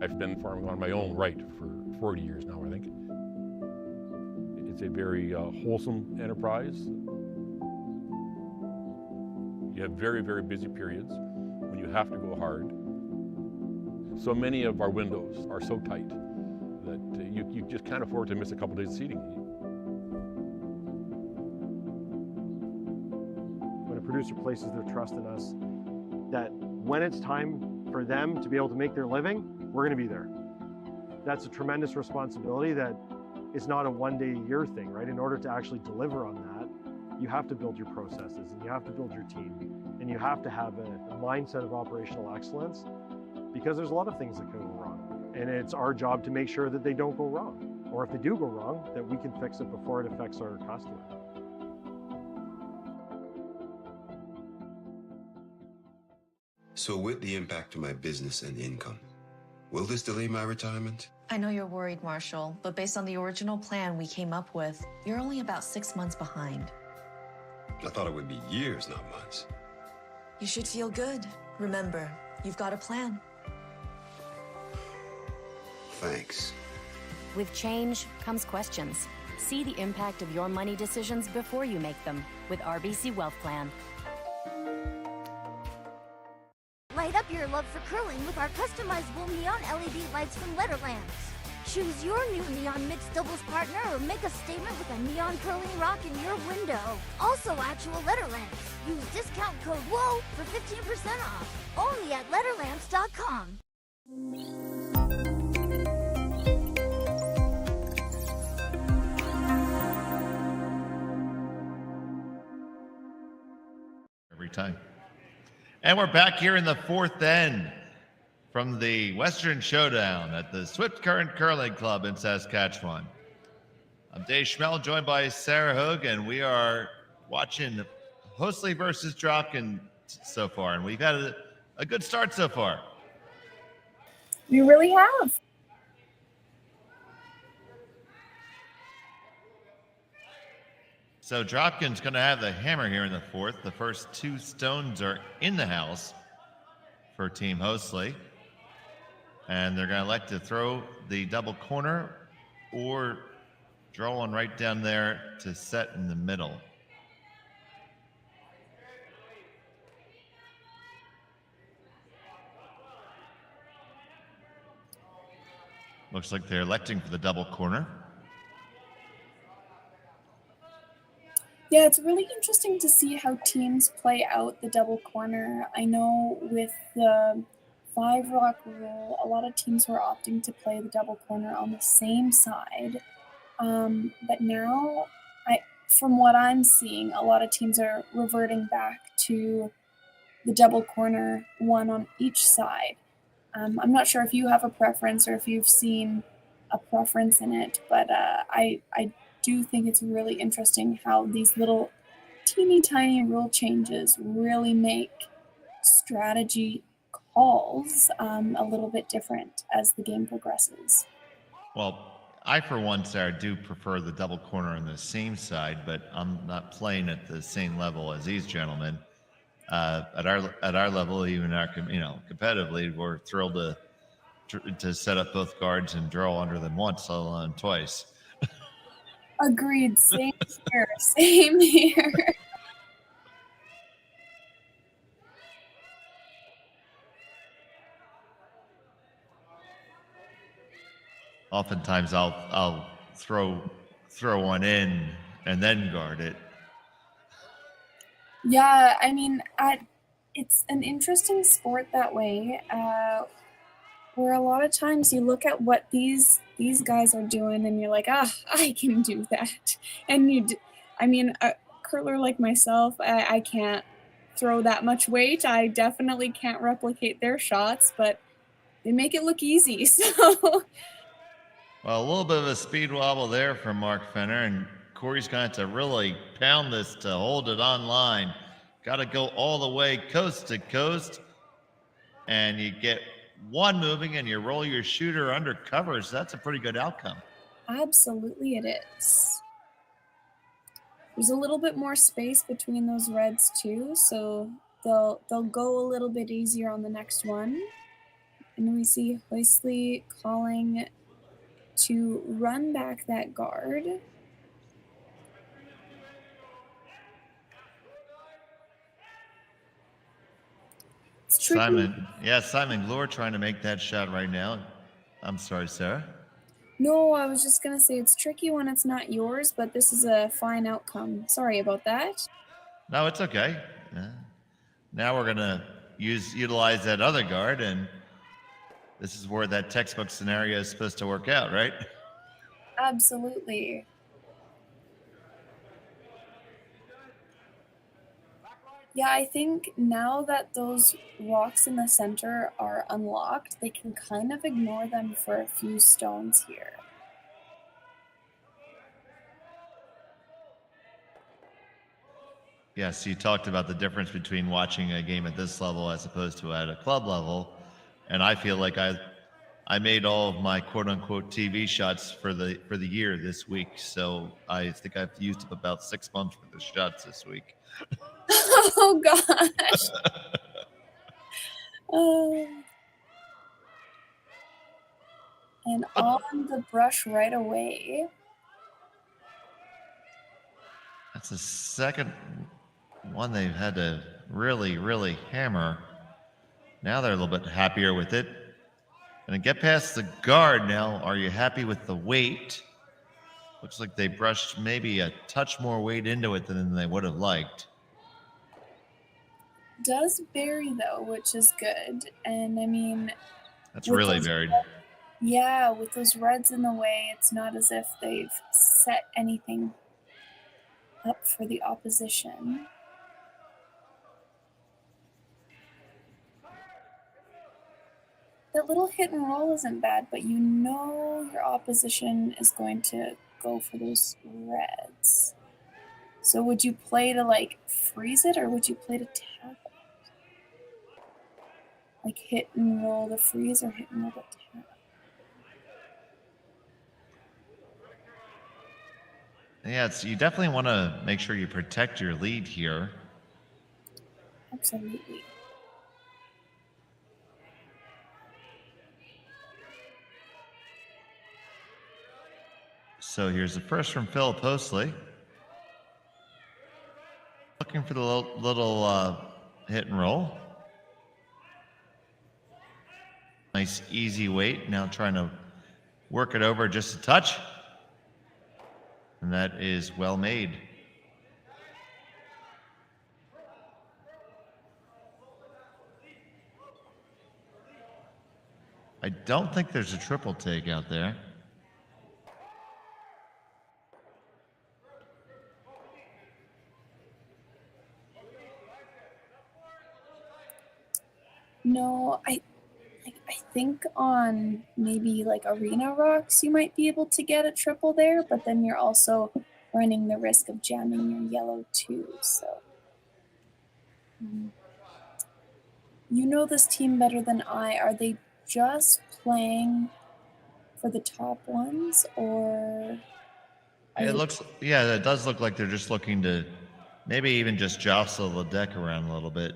I've been farming on my own right for 40 years now, I think. It's a very wholesome enterprise. You have very, very busy periods when you have to go hard. So many of our windows are so tight that you just can't afford to miss a couple days of seeding. When a producer places their trust in us, that when it's time for them to be able to make their living, we're going to be there. That's a tremendous responsibility that is not a one-day-a-year thing, right? In order to actually deliver on that, you have to build your processes and you have to build your team and you have to have a mindset of operational excellence, because there's a lot of things that can go wrong. And it's our job to make sure that they don't go wrong. Or if they do go wrong, that we can fix it before it affects our customer. So with the impact to my business and income, will this delay my retirement? I know you're worried, Marshall, but based on the original plan we came up with, you're only about 6 months behind. I thought it would be years, not months. You should feel good. Remember, you've got a plan. Thanks. With change comes questions. See the impact of your money decisions before you make them with RBC Wealth Plan. Light up your love for curling with our customizable neon LED lights from Letterlands. Choose your new neon mixed doubles partner or make a statement with a neon curling rock in your window. Also actual Letterlands. Use discount code WHOA for 15% off. Only at Letterlands.com. Every time. And we're back here in the fourth end from the Western Showdown at the Swift Current Curling Club in Saskatchewan. I'm Dave Schmel, joined by Sarah Hoog, and we are watching Hoesli versus Dropkin so far, and we've had a good start so far. We really have. So Dropkin's going to have the hammer here in the fourth. The first 2 stones are in the house for Team Hoesli. And they're going to elect to throw the double corner or draw one right down there to set in the middle. Looks like they're electing for the double corner. Yeah, it's really interesting to see how teams play out the double corner. I know with the 5 rock rule, a lot of teams were opting to play the double corner on the same side. But now, from what I'm seeing, a lot of teams are reverting back to the double corner, one on each side. I'm not sure if you have a preference or if you've seen a preference in it, but I do think it's really interesting how these little teeny tiny rule changes really make strategy calls a little bit different as the game progresses. Well, I, for one, Sarah, do prefer the double corner on the same side, but I'm not playing at the same level as these gentlemen. At our level, even our competitively, we're thrilled to set up both guards and draw under them once, let alone twice. Agreed. Same here. Same here. Oftentimes, I'll throw one in and then guard it. Yeah, I mean, it's an interesting sport that way, where a lot of times you look at what these guys are doing and you're like, I can do that. And a curler like myself, I can't throw that much weight. I definitely can't replicate their shots, but they make it look easy. So, well, a little bit of a speed wobble there from Mark Fenner, and Corey's going to really pound this to hold it on line. Got to go all the way coast to coast, and you get one moving and you roll your shooter under covers. That's a pretty good outcome. Absolutely it is. There's a little bit more space between those reds too, so they'll go a little bit easier on the next one. And we see Hoesli calling to run back that guard. Simon Glore trying to make that shot right now. I'm sorry, Sarah. No, I was just going to say it's tricky when it's not yours, but this is a fine outcome. Sorry about that. No, it's okay. Now we're going to utilize that other guard, and this is where that textbook scenario is supposed to work out, right? Absolutely. Yeah, I think now that those rocks in the center are unlocked, they can kind of ignore them for a few stones here. Yes, you talked about the difference between watching a game at this level as opposed to at a club level, and I feel like I made all of my quote-unquote TV shots for the year this week, so I think I've used up about 6 months worth of shots this week. Oh gosh. And on the brush right away. That's the second one they've had to really, really hammer. Now they're a little bit happier with it. And to get past the guard now, are you happy with the weight? Looks like they brushed maybe a touch more weight into it than they would have liked. Does bury though, which is good. And I mean, that's really buried. Yeah, with those reds in the way, it's not as if they've set anything up for the opposition. That little hit and roll isn't bad, but you know your opposition is going to go for those reds. So would you play to like freeze it, or would you play to tap it? Like hit and roll to freeze, or hit and roll to tap? Yeah, you definitely want to make sure you protect your lead here. Absolutely. So here's the first from Philip Hoesli. Looking for the little hit and roll. Nice easy weight. Now trying to work it over just a touch. And that is well made. I don't think there's a triple take out there. No, I think on maybe like arena rocks you might be able to get a triple there, but then you're also running the risk of jamming your yellow too. So you know this team better than I. Are they just playing for the top ones, or It looks, yeah, it does look like they're just looking to maybe even just jostle the deck around a little bit.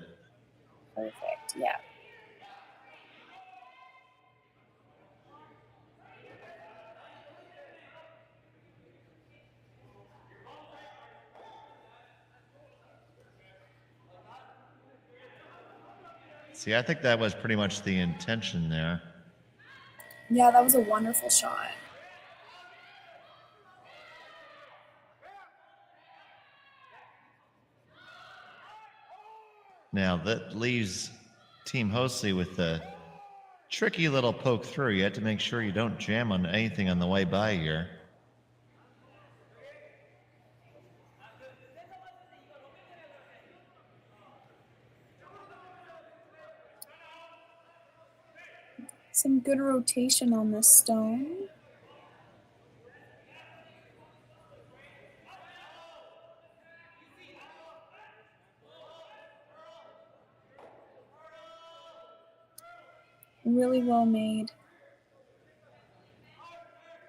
perfect? Yeah. See, I think that was pretty much the intention there. Yeah, that was a wonderful shot. Now that leaves Team Hoesli with a tricky little poke through. You have to make sure you don't jam on anything on the way by here. Some good rotation on this stone. Really well made.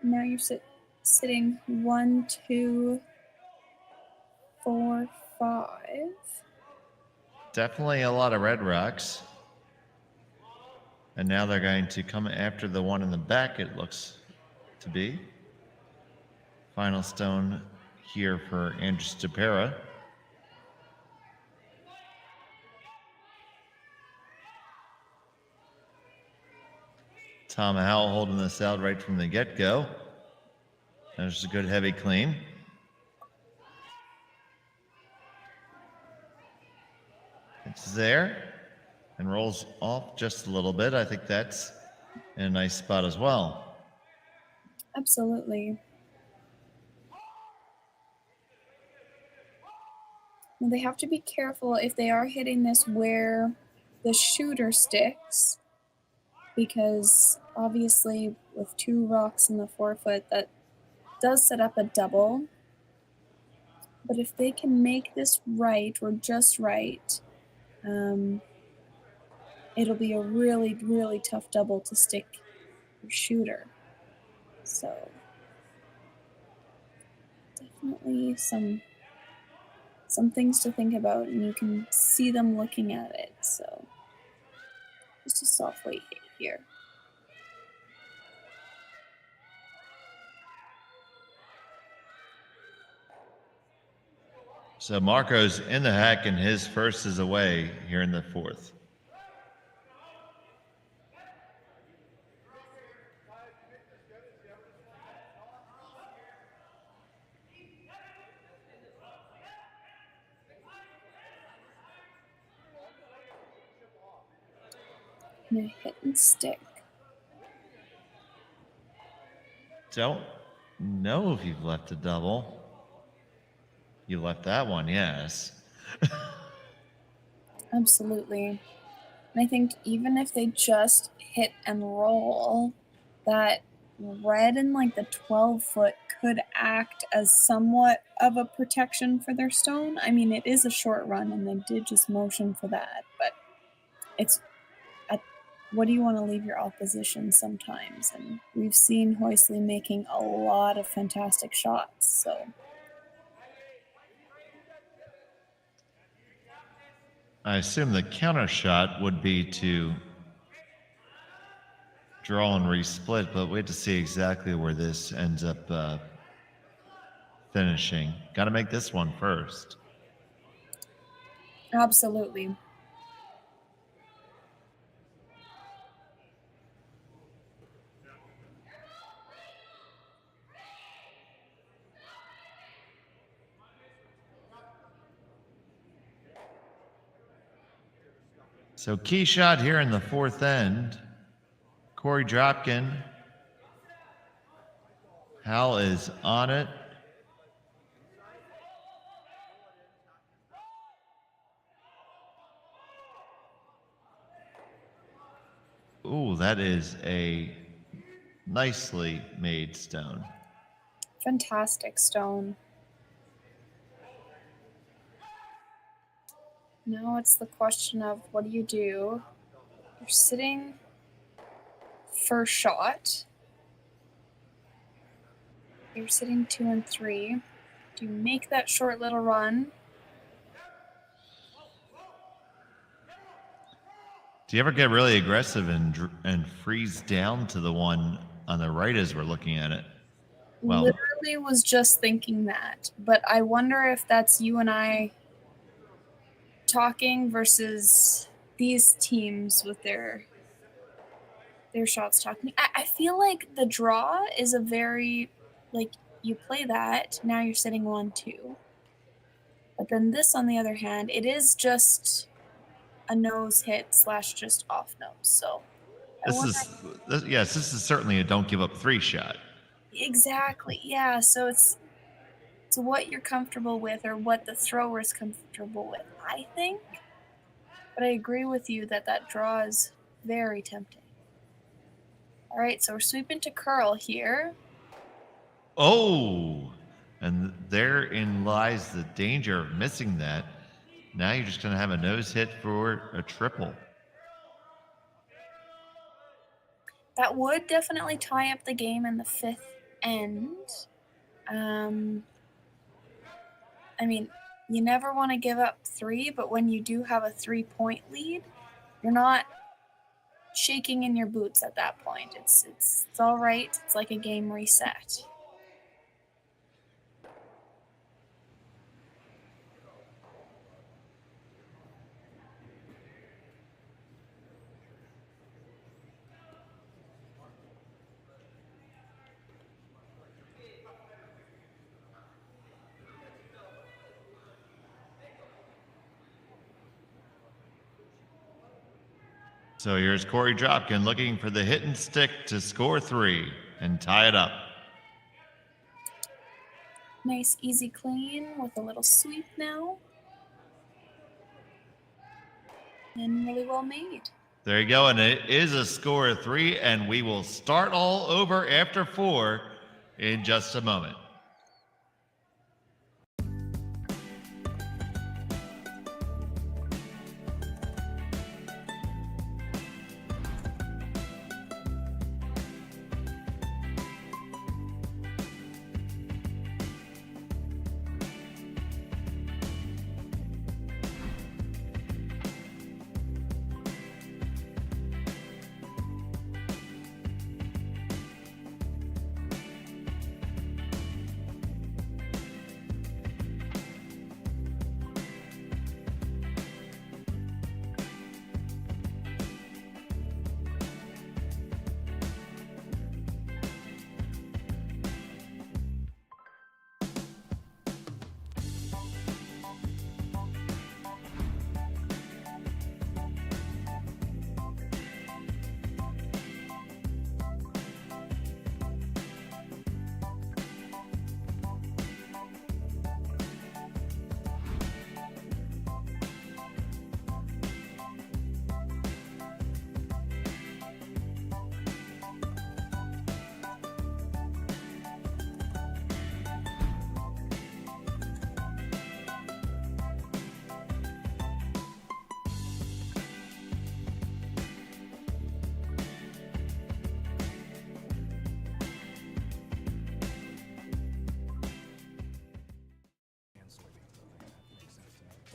Now you're sitting 1, 2, 4, 5. Definitely a lot of red rocks. And now they're going to come after the one in the back, it looks to be. Final stone here for Andrew Stapera. Tom Howell holding this out right from the get-go. There's a good heavy clean. It's there and rolls off just a little bit. I think that's in a nice spot as well. Absolutely. Well, they have to be careful if they are hitting this where the shooter sticks, because obviously with 2 rocks in the 4-foot, that does set up a double. But if they can make this right, or just right, it'll be a really, really tough double to stick your shooter. So definitely some things to think about, and you can see them looking at it. So just a soft weight hit here. So Marco's in the hack, and his first is away here in the 4th. Now hit and stick. Don't know if you've left a double. You left that one, yes. Absolutely. And I think even if they just hit and roll, that red in like the 12-foot could act as somewhat of a protection for their stone. I mean, it is a short run, and they did just motion for that, but it's what do you want to leave your opposition sometimes? And we've seen Hoesli making a lot of fantastic shots, so. I assume the counter shot would be to draw and resplit, but wait to see exactly where this ends up finishing. Got to make this one first. Absolutely. So key shot here in the 4th end. Korey Dropkin. Hal is on it. Ooh, that is a nicely made stone. Fantastic stone. Now it's the question of what do you do? You're sitting first shot. You're sitting 2 and 3. Do you make that short little run? Do you ever get really aggressive and freeze down to the one on the right as we're looking at it? Well, Literally was just thinking that, but I wonder if that's you and I talking versus these teams with their shots talking. I feel like the draw is a very, like, you play that, now you're sitting 1-2. But then this, on the other hand, it is just a nose hit / just off nose. So this is certainly a don't give up 3 shot. Exactly. Yeah. So it's what you're comfortable with or what the thrower is comfortable with, I think. But I agree with you that draw is very tempting. All right. So we're sweeping to curl here. Oh, and therein lies the danger of missing that. Now you're just going to have a nose hit for a triple. That would definitely tie up the game in the 5th end. I mean, you never want to give up 3, but when you do have a 3-point lead, you're not shaking in your boots at that point. It's all right. It's like a game reset. So here's Korey Dropkin looking for the hit and stick to score 3 and tie it up. Nice, easy, clean with a little sweep now. And really well made. There you go, and it is a score of 3, and we will start all over after 4 in just a moment.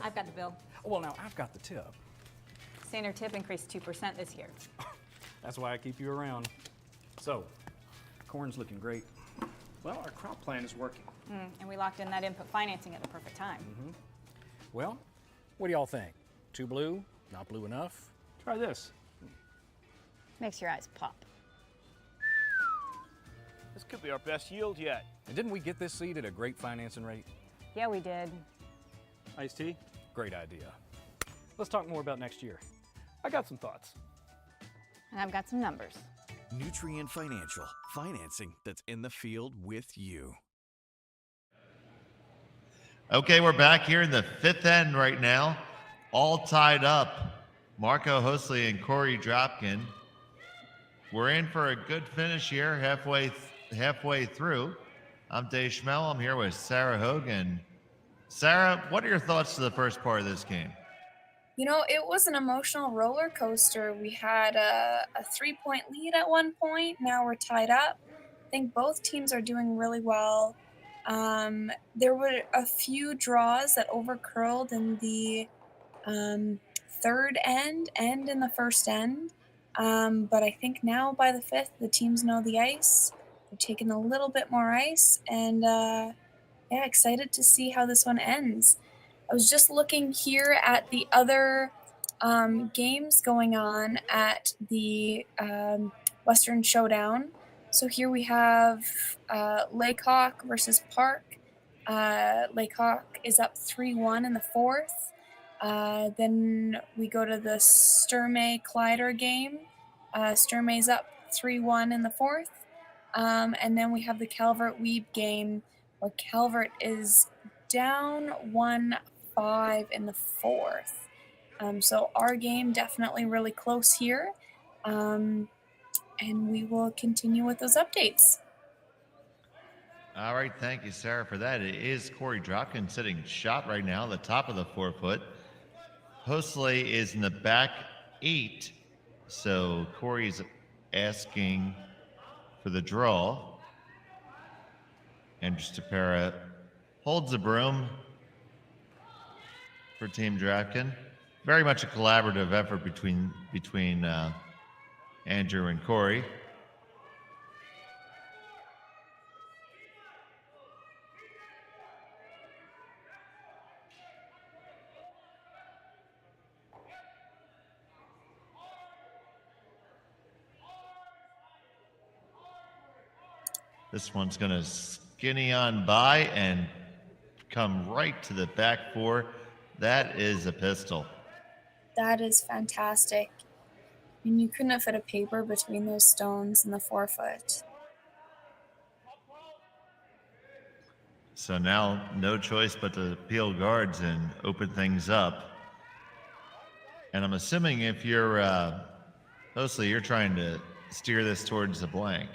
I've got the bill. Well, now I've got the tip. Standard tip increased 2% this year. That's why I keep you around. So, corn's looking great. Well, our crop plan is working. And we locked in that input financing at the perfect time. Well, what do y'all think? Too blue? Not blue enough? Try this. Makes your eyes pop. This could be our best yield yet. And didn't we get this seed at a great financing rate? Yeah, we did. Iced tea? Great idea. Let's talk more about next year. I got some thoughts. And I've got some numbers. Nutrien Financial, financing that's in the field with you. Okay, we're back here in the 5th end right now, all tied up. Marco Hoesli and Korey Dropkin. We're in for a good finish here, halfway through. I'm Dave Schmel. I'm here with Sarah Hogan. Sarah, what are your thoughts to the first part of this game? You know, it was an emotional roller coaster. We had a 3-point lead at one point. Now we're tied up. I think both teams are doing really well. There were a few draws that overcurled in the third end and in the first end. But I think now by the fifth, the teams know the ice. They're taking a little bit more ice, and yeah, excited to see how this one ends. I was just looking here at the other games going on at the Western Showdown. So here we have Lake Hawk versus Park. Lake Hawk is up 3-1 in the fourth. Then we go to the Sturmey-Kleider game. Sturmey's up 3-1 in the fourth. And then we have the Calvert-Weeb game where Calvert is down 1-5 in the fourth. So our game definitely really close here. And we will continue with those updates. All right, thank you, Sarah, for that. It is Korey Dropkin sitting shot right now, the top of the 4-foot. Hoesli is in the back 8, so Korey's asking for the draw. And Stapera holds the broom for Team Dropkin. Very much a collaborative effort between Andrew and Korey. This one's going to skinny on by and come right to the back 4. That is a pistol. That is fantastic. I mean, you couldn't have fit a paper between those stones and the 4-foot. So now no choice but to peel guards and open things up. And I'm assuming if you're Hoesli, you're trying to steer this towards the blank.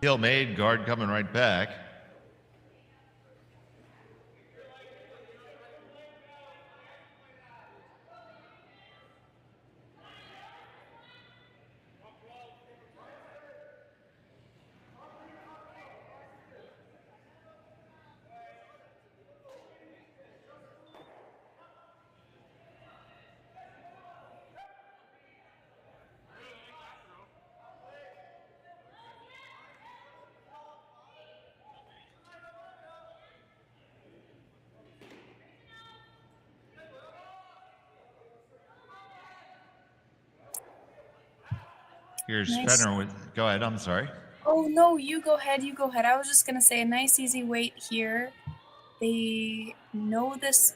Heel made, guard coming right back. Here's Nice. Fenner with, go ahead, I'm sorry. Oh, no, you go ahead, you go ahead. I was just going to say a nice easy wait here. They know this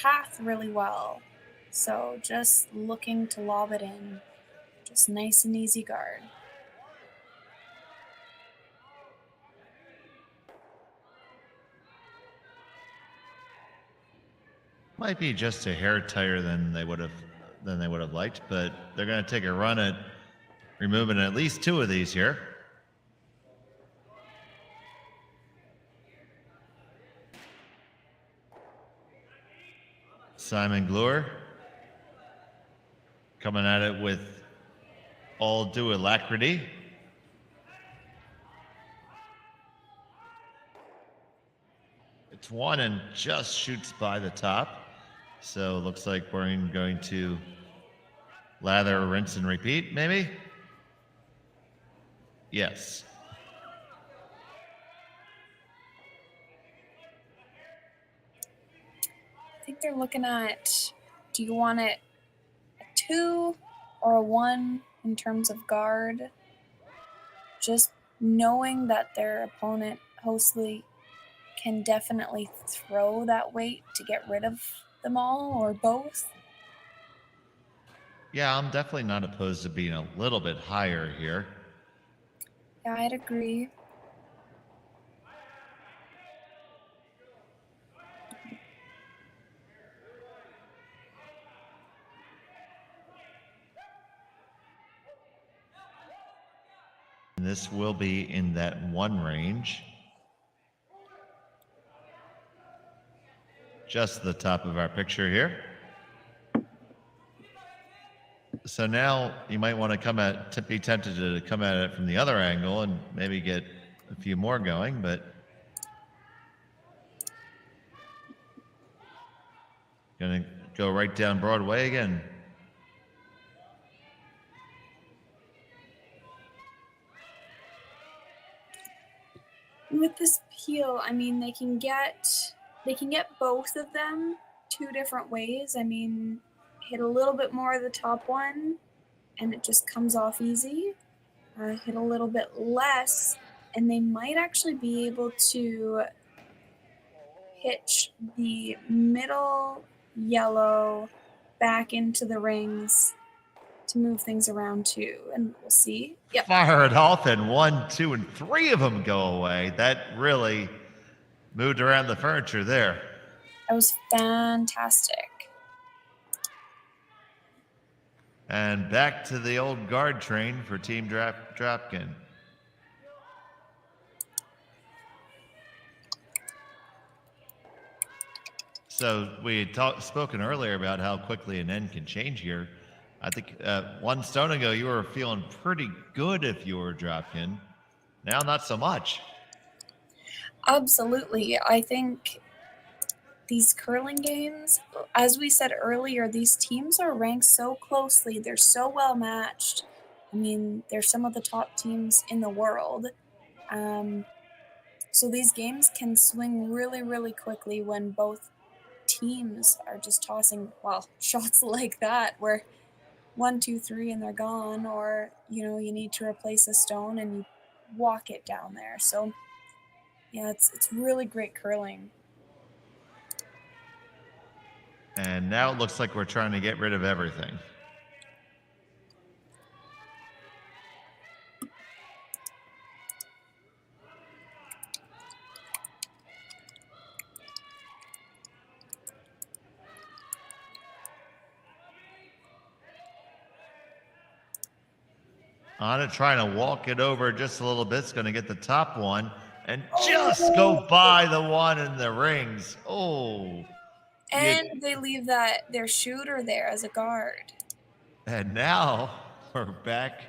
path really well. So just looking to lob it in. Just nice and easy guard. Might be just a hair tighter than they would have liked, but they're going to take a run at removing at least 2 of these here. Simon Glure coming at it with all due alacrity. It's one and just shoots by the top. So it looks like we're going to lather, rinse, and repeat, maybe? Yes. I think they're looking at, do you want it a 2 or a 1 in terms of guard? Just knowing that their opponent, Hoesli, can definitely throw that weight to get rid of them all or both. Yeah, I'm definitely not opposed to being a little bit higher here. Yeah, I'd agree. this will be in that 1 range. Just the top of our picture here. So now you might want to be tempted to come at it from the other angle and maybe get a few more going, but gonna go right down Broadway again. With this peel, I mean, they can get both of them 2 different ways. I mean, hit a little bit more of the top one and it just comes off easy. Hit a little bit less and they might actually be able to pitch the middle yellow back into the rings to move things around too, and we'll see. Yep. Fire it off, and 1, 2, and 3 of them go away. That really moved around the furniture there. That was fantastic. And back to the old guard train for Team Dropkin. So we had spoken earlier about how quickly an end can change here. I think 1 stone ago you were feeling pretty good if you were Dropkin. Now not so much. Absolutely. I think these curling games, as we said earlier, these teams are ranked so closely. They're so well matched. I mean, they're some of the top teams in the world. So these games can swing really, really quickly when both teams are just tossing, well, shots like that where 1, 2, 3 and they're gone, or you need to replace a stone and you walk it down there. So yeah, it's really great curling. And now it looks like we're trying to get rid of everything. On it, trying to walk it over just a little bit. It's going to get the top one and just go by the one in the rings. Oh. And they leave their shooter there as a guard. And now we're back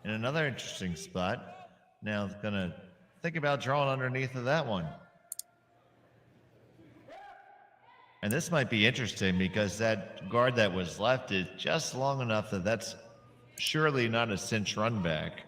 in another interesting spot. Now it's going to think about drawing underneath of that one. And this might be interesting because that guard that was left is just long enough that that's surely not a cinch run back.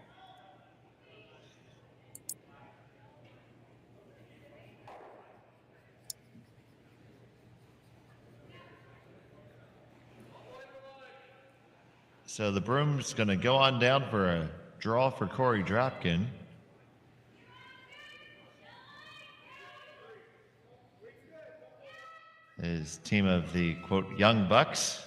So the broom's going to go on down for a draw for Korey Dropkin. His team of the, quote, Young Bucks.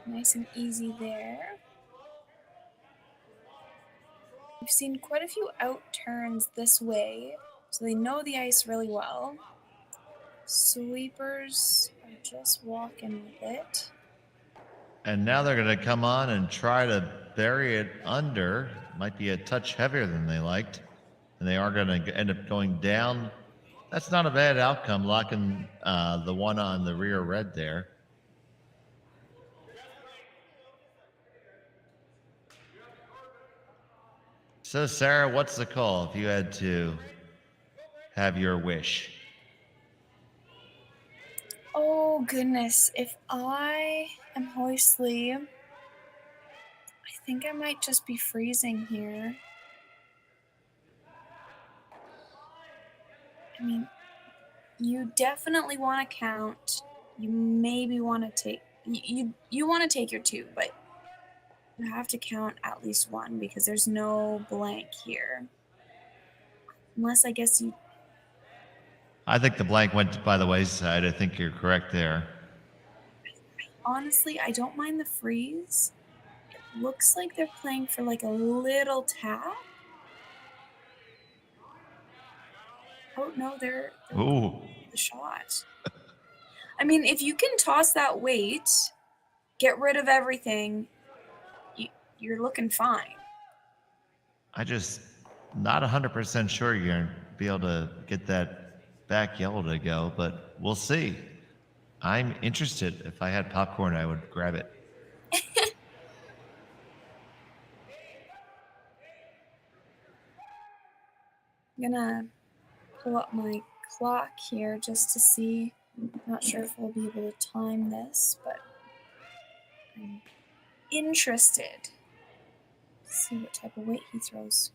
Nice and easy there. We've seen quite a few out turns this way, so they know the ice really well. Sweepers are just walking with it. And now they're going to come on and try to bury it under. Might be a touch heavier than they liked. And they are going to end up going down. That's not a bad outcome, locking the one on the rear red there. So, Sarah, what's the call if you had to have your wish? Oh, goodness. If I am Hoesli, I think I might just be freezing here. I mean, you definitely want to count. You maybe want to take... You want to take your 2, but You have to count at least one because there's no blank here. Unless I guess you... I think the blank went by the wayside. I think you're correct there. Honestly, I don't mind the freeze. It looks like they're playing for like a little tap. Oh, no, they're Ooh. the shot. I mean, if you can toss that weight, get rid of everything, you're looking fine. I just not 100% sure you're going to be able to get that back yellow to go, but we'll see. I'm interested. If I had popcorn, I would grab it. I'm gonna pull up my clock here just to see. Not sure if we'll be able to time this, but I'm interested. Let's see what type of weight he throws.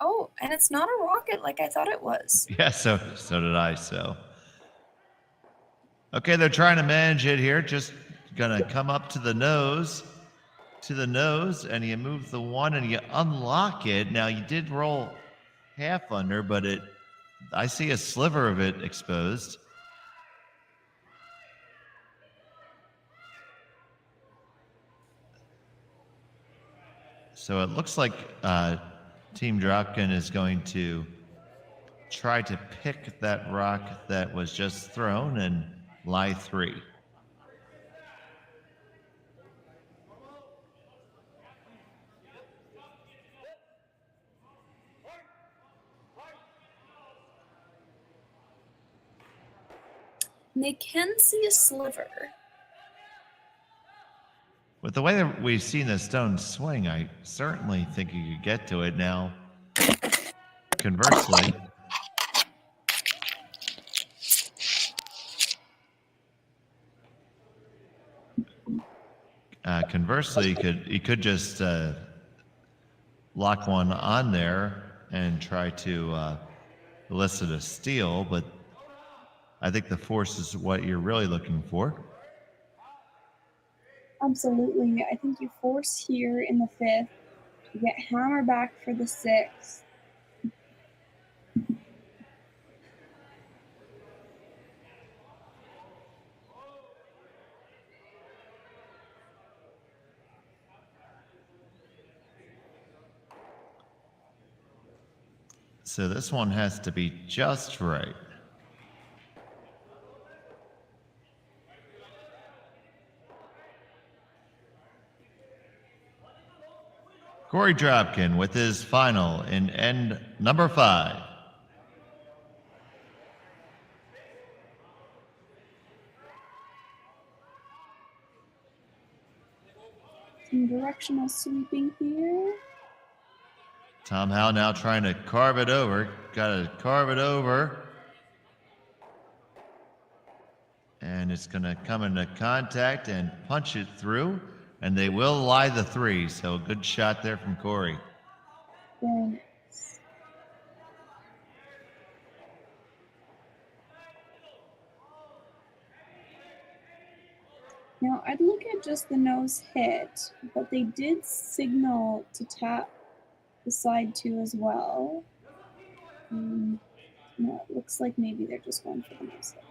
Oh, and it's not a rocket like I thought it was. Yeah, so did I. So, okay, they're trying to manage it here. Just gonna come up to the nose, and you move the one and you unlock it. Now you did roll half under, but I see a sliver of it exposed. So it looks like Team Dropkin is going to try to pick that rock that was just thrown and lie 3. And they can see a sliver. With the way that we've seen the stone swing, I certainly think you could get to it now. Conversely, you could just lock one on there and try to elicit a steal, but I think the force is what you're really looking for. Absolutely. I think you force here in the 5th. You get hammer back for the 6th. So this one has to be just right. Korey Dropkin with his final in end number 5. Some directional sweeping here. Tom Howe now trying to carve it over. Got to carve it over. And it's going to come into contact and punch it through. And they will lie the 3. So good shot there from Korey. Very nice. Now, I'd look at just the nose hit, but they did signal to tap the side 2 as well. No, it looks like maybe they're just going for the nose hit.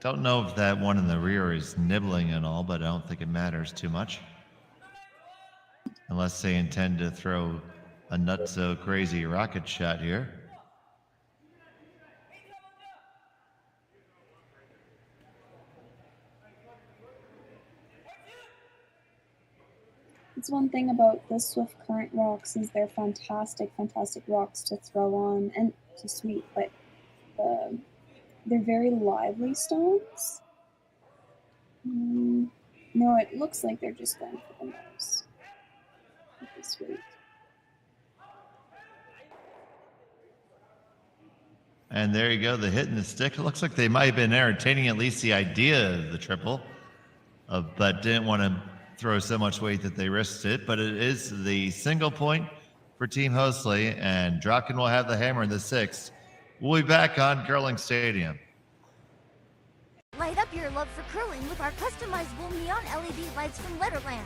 Don't know if that one in the rear is nibbling at all, but I don't think it matters too much. Unless they intend to throw a nut-so-crazy rocket shot here. It's one thing about the Swift Current rocks is they're fantastic, fantastic rocks to throw on and to sweep, but they're very lively stones. No, it looks like they're just going for the nose. Okay, sweet. And there you go, the hit and the stick. It looks like they might have been entertaining at least the idea of the triple, but didn't want to throw so much weight that they risked it, but it is the single point for Team Hoesli, and Dropkin will have the hammer in the sixth. We'll be back on Curling Stadium. Light up your love for curling with our customizable neon LED lights from Letterlands.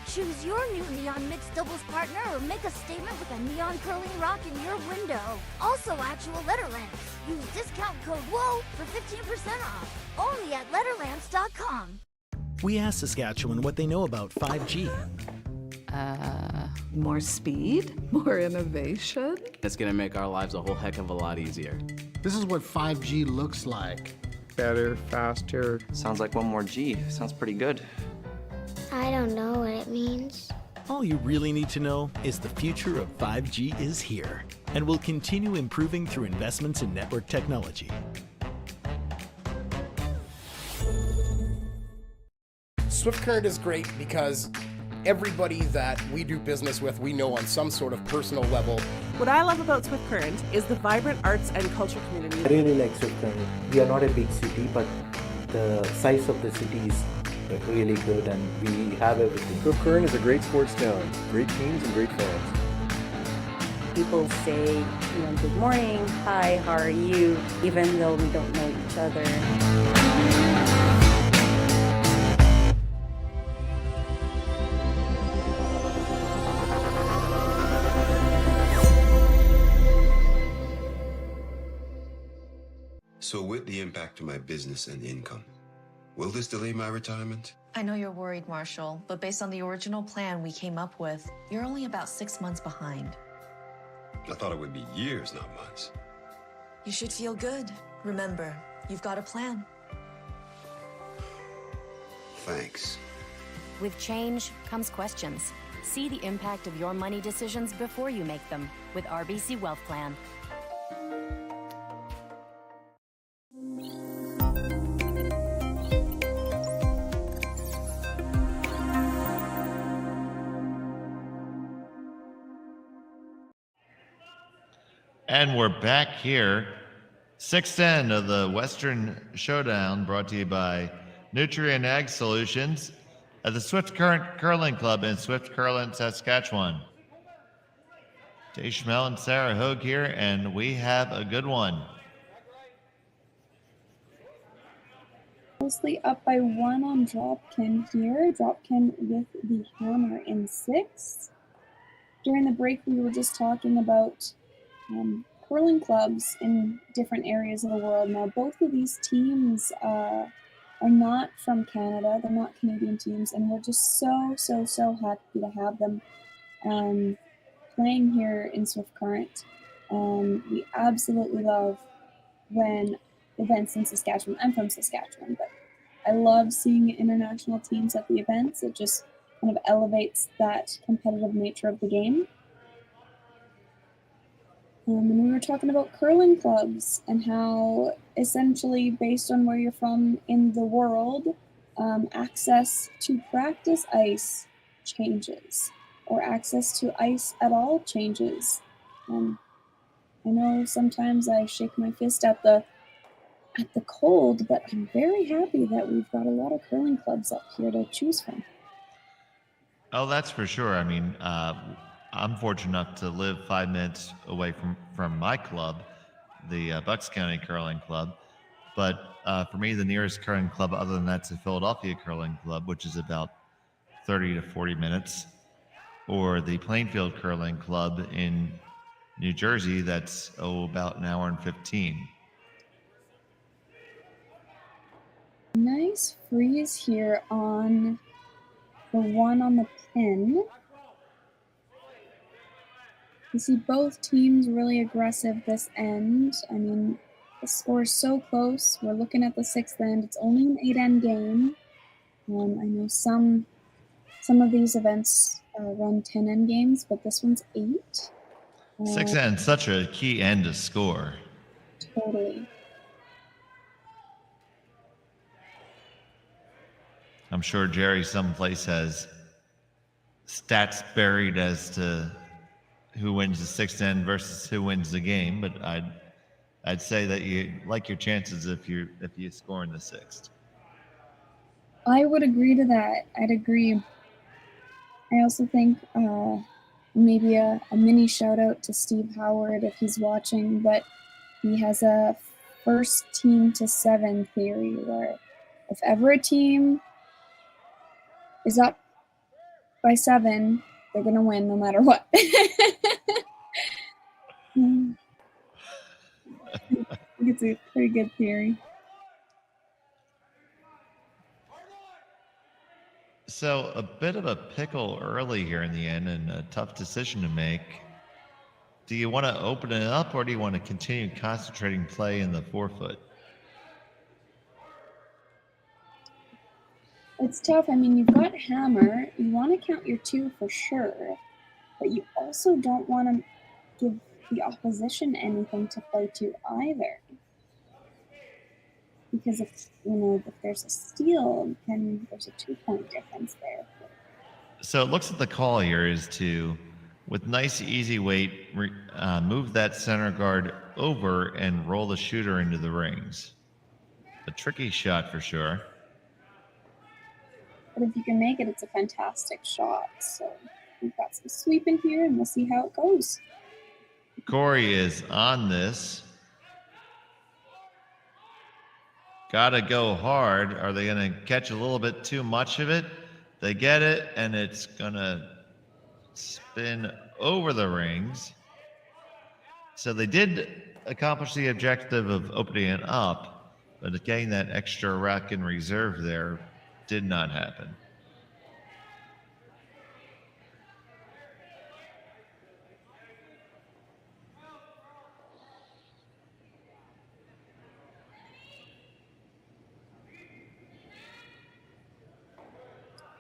Choose your new neon mixed doubles partner or make a statement with a neon curling rock in your window. Also actual Letterlands. Use discount code WHOA for 15% off. Only at Letterlands.com. We asked Saskatchewan what they know about 5G. More speed, more innovation. It's gonna make our lives a whole heck of a lot easier. This is what 5G looks like. Better, faster. Sounds like one more G. Sounds pretty good. I don't know what it means. All you really need to know is the future of 5G is here and will continue improving through investments in network technology. Swift Current is great because everybody that we do business with, we know on some sort of personal level. What I love about Swift Current is the vibrant arts and culture community. I really like Swift Current. We are not a big city, but the size of the city is really good and we have everything. Swift Current is a great sports town, great teams and great fans. People say, good morning, hi, how are you, even though we don't know each other. So with the impact to my business and income, will this delay my retirement? I know you're worried, Marshall, but based on the original plan we came up with, you're only about 6 months behind. I thought it would be years, not months. You should feel good. Remember, you've got a plan. Thanks. With change comes questions. See the impact of your money decisions before you make them with RBC Wealth Plan. And we're back here. Sixth end of the Western Showdown, brought to you by Nutrien Ag Solutions at the Swift Current Curling Club in Swift Current, Saskatchewan. Dave Schmel and Sarah Hogue here, and we have a good one. Mostly up by 1 on Dropkin here. Dropkin with the hammer in 6. During the break, we were just talking about curling clubs in different areas of the world. Now, both of these teams are not from Canada. They're not Canadian teams, and we're just so happy to have them playing here in Swift Current. We absolutely love when events in Saskatchewan. I'm from Saskatchewan, but I love seeing international teams at the events. It just kind of elevates that competitive nature of the game. And we were talking about curling clubs and how essentially based on where you're from in the world, access to practice ice changes or access to ice at all changes. I know sometimes I shake my fist at the cold, but I'm very happy that we've got a lot of curling clubs up here to choose from. Oh, that's for sure. I mean, I'm fortunate enough to live 5 minutes away from my club, the Bucks County Curling Club. But for me, the nearest curling club other than that's the Philadelphia Curling Club, which is about 30 to 40 minutes, or the Plainfield Curling Club in New Jersey, that's about an hour and 15. Nice freeze here on the 1 on the pin. You see both teams really aggressive this end. I mean, the score is so close. We're looking at the 6th end. It's only an 8-end game. I know some of these events run 10-end games, but this one's 8. 6 end, such a key end to score. Totally. I'm sure Jerry someplace has stats buried as to who wins the 6th end versus who wins the game, but I'd say that you like your chances if you score in the 6th. I would agree to that. I'd agree. I also think maybe a mini shout out to Steve Howard if he's watching, but he has a first team to 7 theory where if ever a team is up by 7, they're going to win no matter what. I think it's a pretty good theory. So a bit of a pickle early here in the end and a tough decision to make. Do you want to open it up or do you want to continue concentrating play in the 4-foot? It's tough. I mean, you've got hammer. You want to count your 2 for sure, but you also don't want to give the opposition anything to play to either. Because if there's a steal, then there's a 2-point difference there. So it looks like the call here is to, with nice easy weight, move that center guard over and roll the shooter into the rings. A tricky shot for sure. But if you can make it, it's a fantastic shot. So we've got some sweep in here, and we'll see how it goes. Korey is on this. Gotta go hard. Are they gonna catch a little bit too much of it? They get it, and it's gonna spin over the rings. So they did accomplish the objective of opening it up, but getting that extra rack in reserve there did not happen.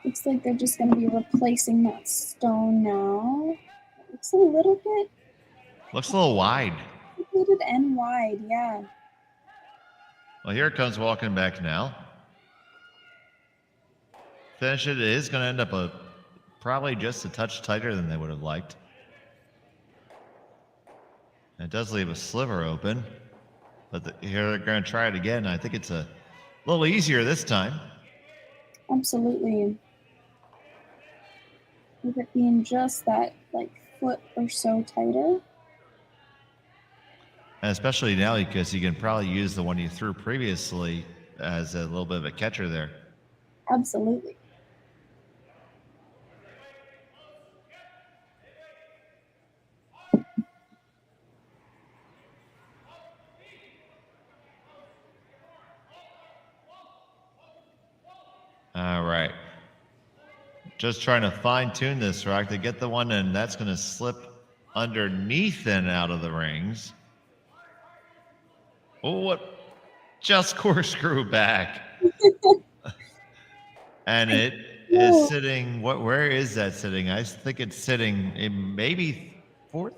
Looks like they're just going to be replacing that stone now. It looks a little bit... Looks a little wide. Complicated and wide, yeah. Well, here it comes walking back now. Finish it. It is going to end up probably just a touch tighter than they would have liked. It does leave a sliver open, but here they're going to try it again. I think it's a little easier this time. Absolutely. With it being just that foot or so tighter. And especially now because you can probably use the one you threw previously as a little bit of a catcher there. Absolutely. All right. Just trying to fine tune this rack to get the one, and that's going to slip underneath and out of the rings. Oh, what? Just corkscrew back. And it is sitting, where is that sitting? I think it's sitting in maybe 4th?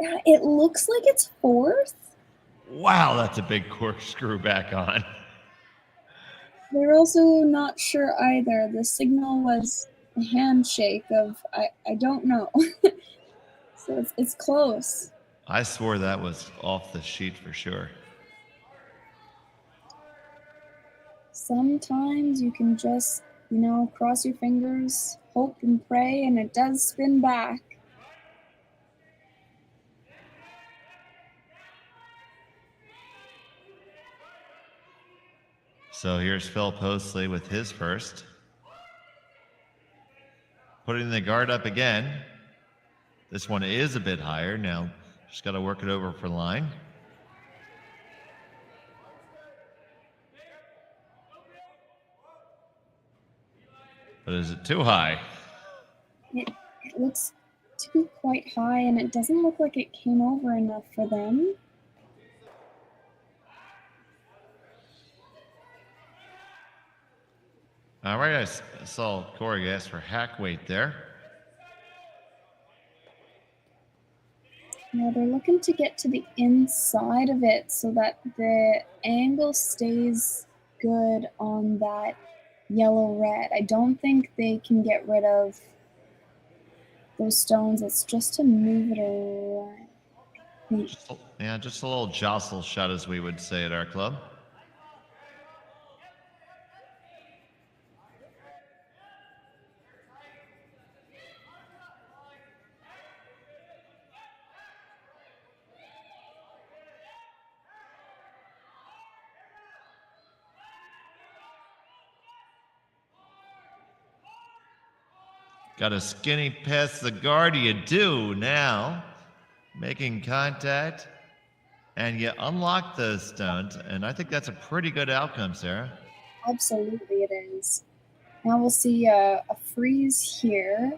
Yeah, it looks like it's 4th. Wow, that's a big corkscrew back on. They're also not sure either. The signal was a handshake of, I don't know. So it's close. I swore that was off the sheet for sure. Sometimes you can just, cross your fingers, hope and pray, and it does spin back. So here's Phil Hoesli with his first. Putting the guard up again. This one is a bit higher. Now just got to work it over for line. But is it too high? It looks to be quite high, and it doesn't look like it came over enough for them. All right, I saw Korey ask for hack weight there. Now they're looking to get to the inside of it so that the angle stays good on that yellow-red. I don't think they can get rid of those stones. It's just to move it around. Just a little jostle shot, as we would say at our club. Got a skinny past the guard. You do now. Making contact. And you unlock those stones. And I think that's a pretty good outcome, Sarah. Absolutely it is. Now we'll see a freeze here.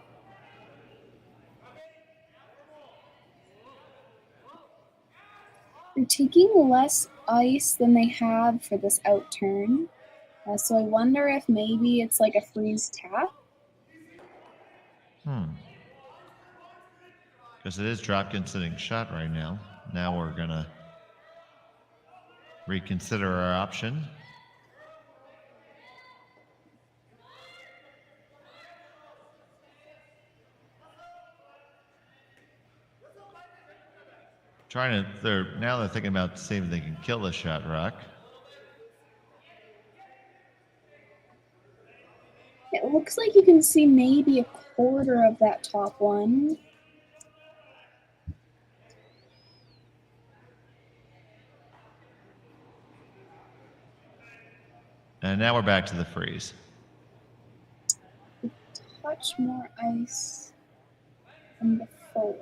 They're taking less ice than they have for this outturn. So I wonder if maybe it's like a freeze tap. Because it is Dropkin sitting shot right now. Now we're going to reconsider our option. Now they're thinking about seeing if they can kill the shot rock. It looks like you can see maybe a quarter of that top one. And now we're back to the freeze. A touch more ice than before.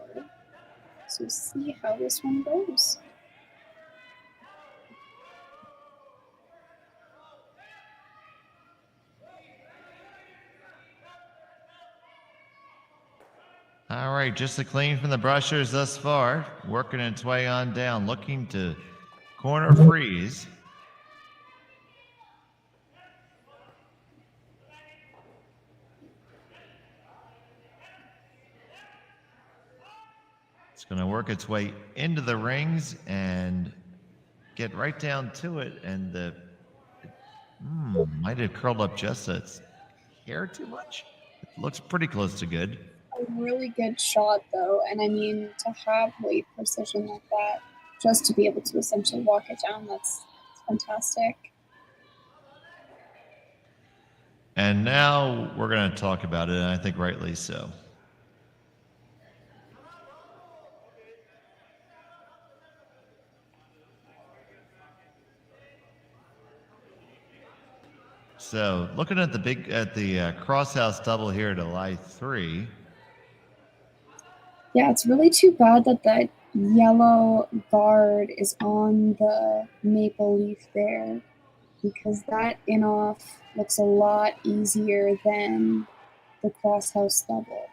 So we'll see how this one goes. All right, just the clean from the brushers thus far. Working its way on down, looking to corner freeze. It's going to work its way into the rings and get right down to it. And the might have curled up just a hair too much. It looks pretty close to good. A really good shot though, and I mean to have weight precision like that, just to be able to essentially walk it down, that's fantastic. And now we're going to talk about it, and I think rightly so. So looking at the crosshouse double here to lie 3. Yeah, it's really too bad that that yellow guard is on the maple leaf there, because that in-off looks a lot easier than the crosshouse double.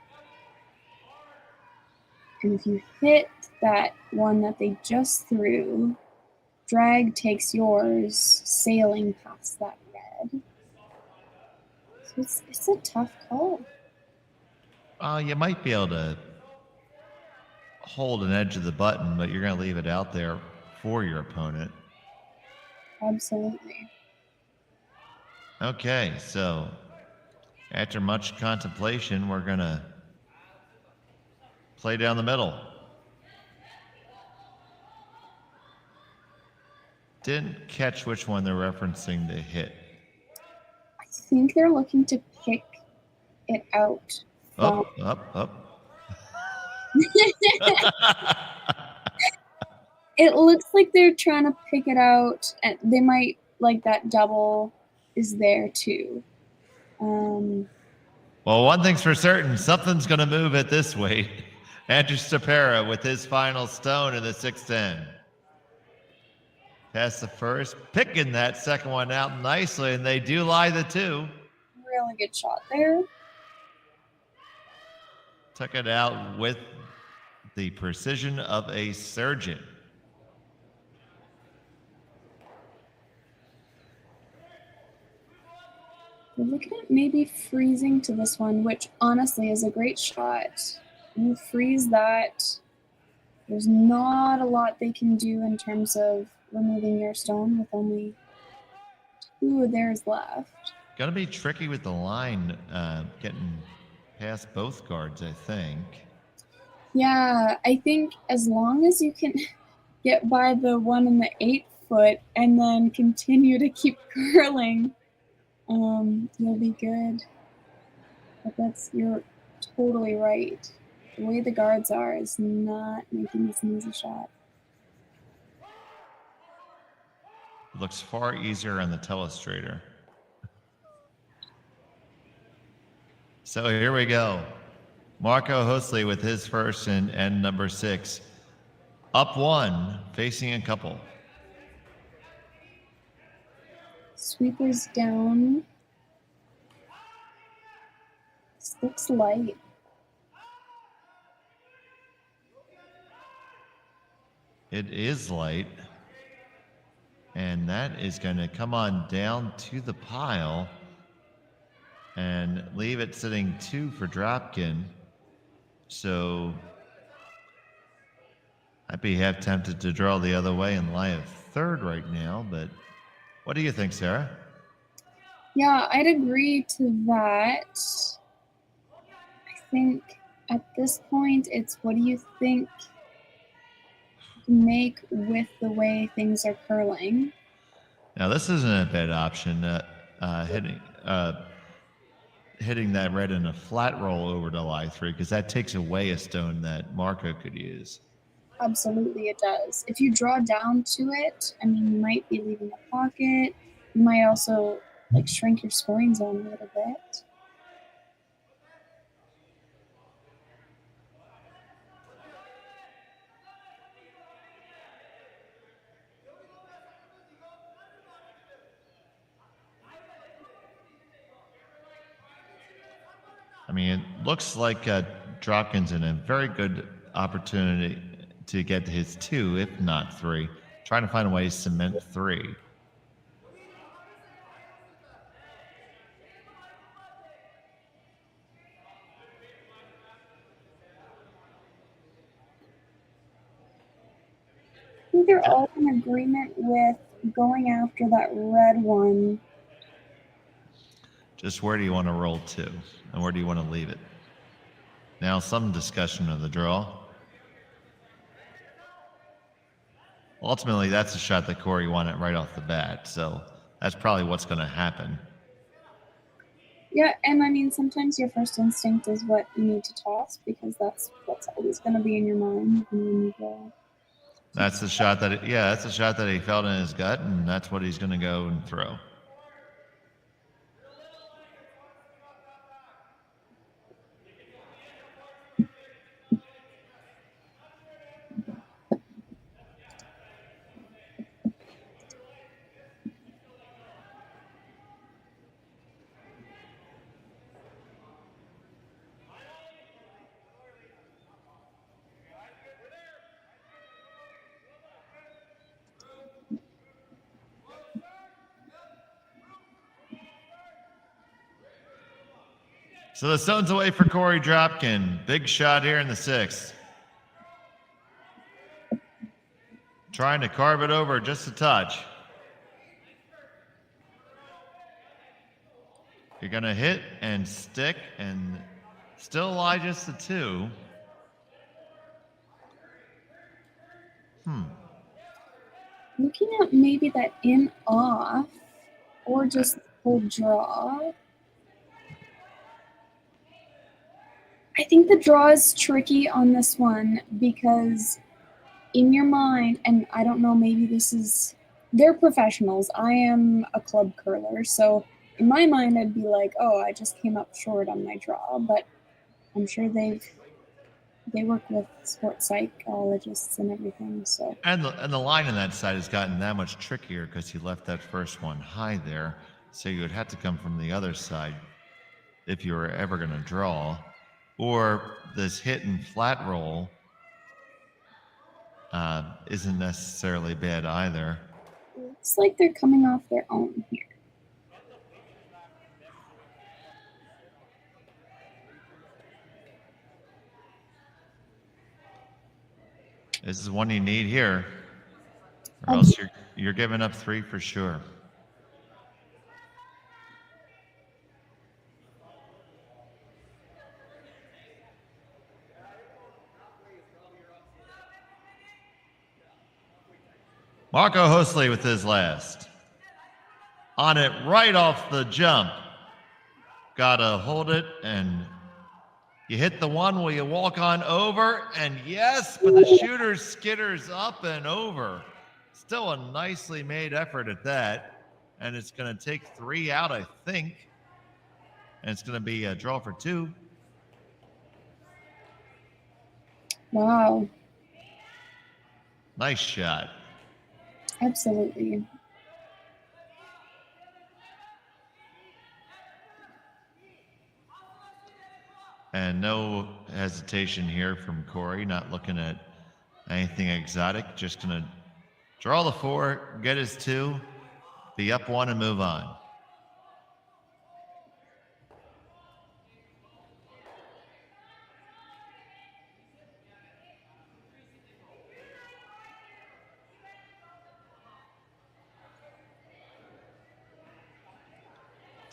And if you hit that one that they just threw, drag takes yours sailing past that red. So it's a tough call. You might be able to hold an edge of the button, but you're going to leave it out there for your opponent. Absolutely. Okay, so after much contemplation, we're going to play down the middle. Didn't catch which one they're referencing to hit. I think they're looking to pick it out. Up. It looks like they're trying to pick it out, and they might, like, that double is there too. Well, one thing's for certain, something's going to move at this weight. Andrew Stapera with his final stone in the 610. Past the first, picking that second one out nicely, and they do lie the 2. Really good shot there. Took it out with the precision of a surgeon. We're looking at maybe freezing to this one, which honestly is a great shot. You freeze that, there's not a lot they can do in terms of removing your stone with only 2 of theirs left. Gonna be tricky with the line, getting past both guards, I think. Yeah, I think as long as you can get by the one in the 8 foot and then continue to keep curling, you'll be good. But you're totally right. The way the guards are is not making this an easy shot. It looks far easier on the telestrator. So here we go. Marco Hoesli with his first and end number 6. Up 1, facing a couple. Sweepers down. This looks light. It is light. And that is going to come on down to the pile and leave it sitting 2 for Dropkin. So I'd be half tempted to draw the other way and lie a third right now, but what do you think, Sarah? Yeah, I'd agree to that. I think at this point, it's what do you think to make with the way things are curling? Now, this isn't a bad option, hitting that red in a flat roll over to lie 3, because that takes away a stone that Marco could use. Absolutely, it does. If you draw down to it, I mean, you might be leaving a pocket. You might also like shrink your scoring zone a little bit. I mean, it looks like Dropkin's in a very good opportunity to get to his 2, if not 3. Trying to find a way to cement 3. I think they're all in agreement with going after that red one. Just where do you want to roll to, and where do you want to leave it? Now, some discussion of the draw. Ultimately, that's a shot that Korey wanted right off the bat, so that's probably what's going to happen. Yeah, and I mean, sometimes your first instinct is what you need to toss because that's what's always going to be in your mind when you go. That's the shot that, that's the shot that he felt in his gut, and that's what he's going to go and throw. So the stone's away for Korey Dropkin. Big shot here in the 6th. Trying to carve it over just a touch. You're going to hit and stick and still lie just a 2. Looking at maybe that in off or just full draw. I think the draw is tricky on this one because in your mind, and I don't know, maybe this is, they're professionals. I am a club curler, so in my mind I'd be like, oh, I just came up short on my draw, but I'm sure they work with sports psychologists and everything, so. And the line on that side has gotten that much trickier because he left that first one high there, so you would have to come from the other side if you were ever going to draw. Or this hit and flat roll isn't necessarily bad either. Looks like they're coming off their own here. This is one you need here, or else you're giving up 3 for sure. Marco Hoesli with his last. On it right off the jump. Gotta hold it, and you hit the one where you walk on over, and yes, but the shooter skitters up and over. Still a nicely made effort at that, and it's gonna take 3 out, I think. and it's going to be a draw for 2. Wow. Nice shot. Absolutely. And no hesitation here from Korey, not looking at anything exotic, just going to draw the 4, get his 2, be up 1 and move on.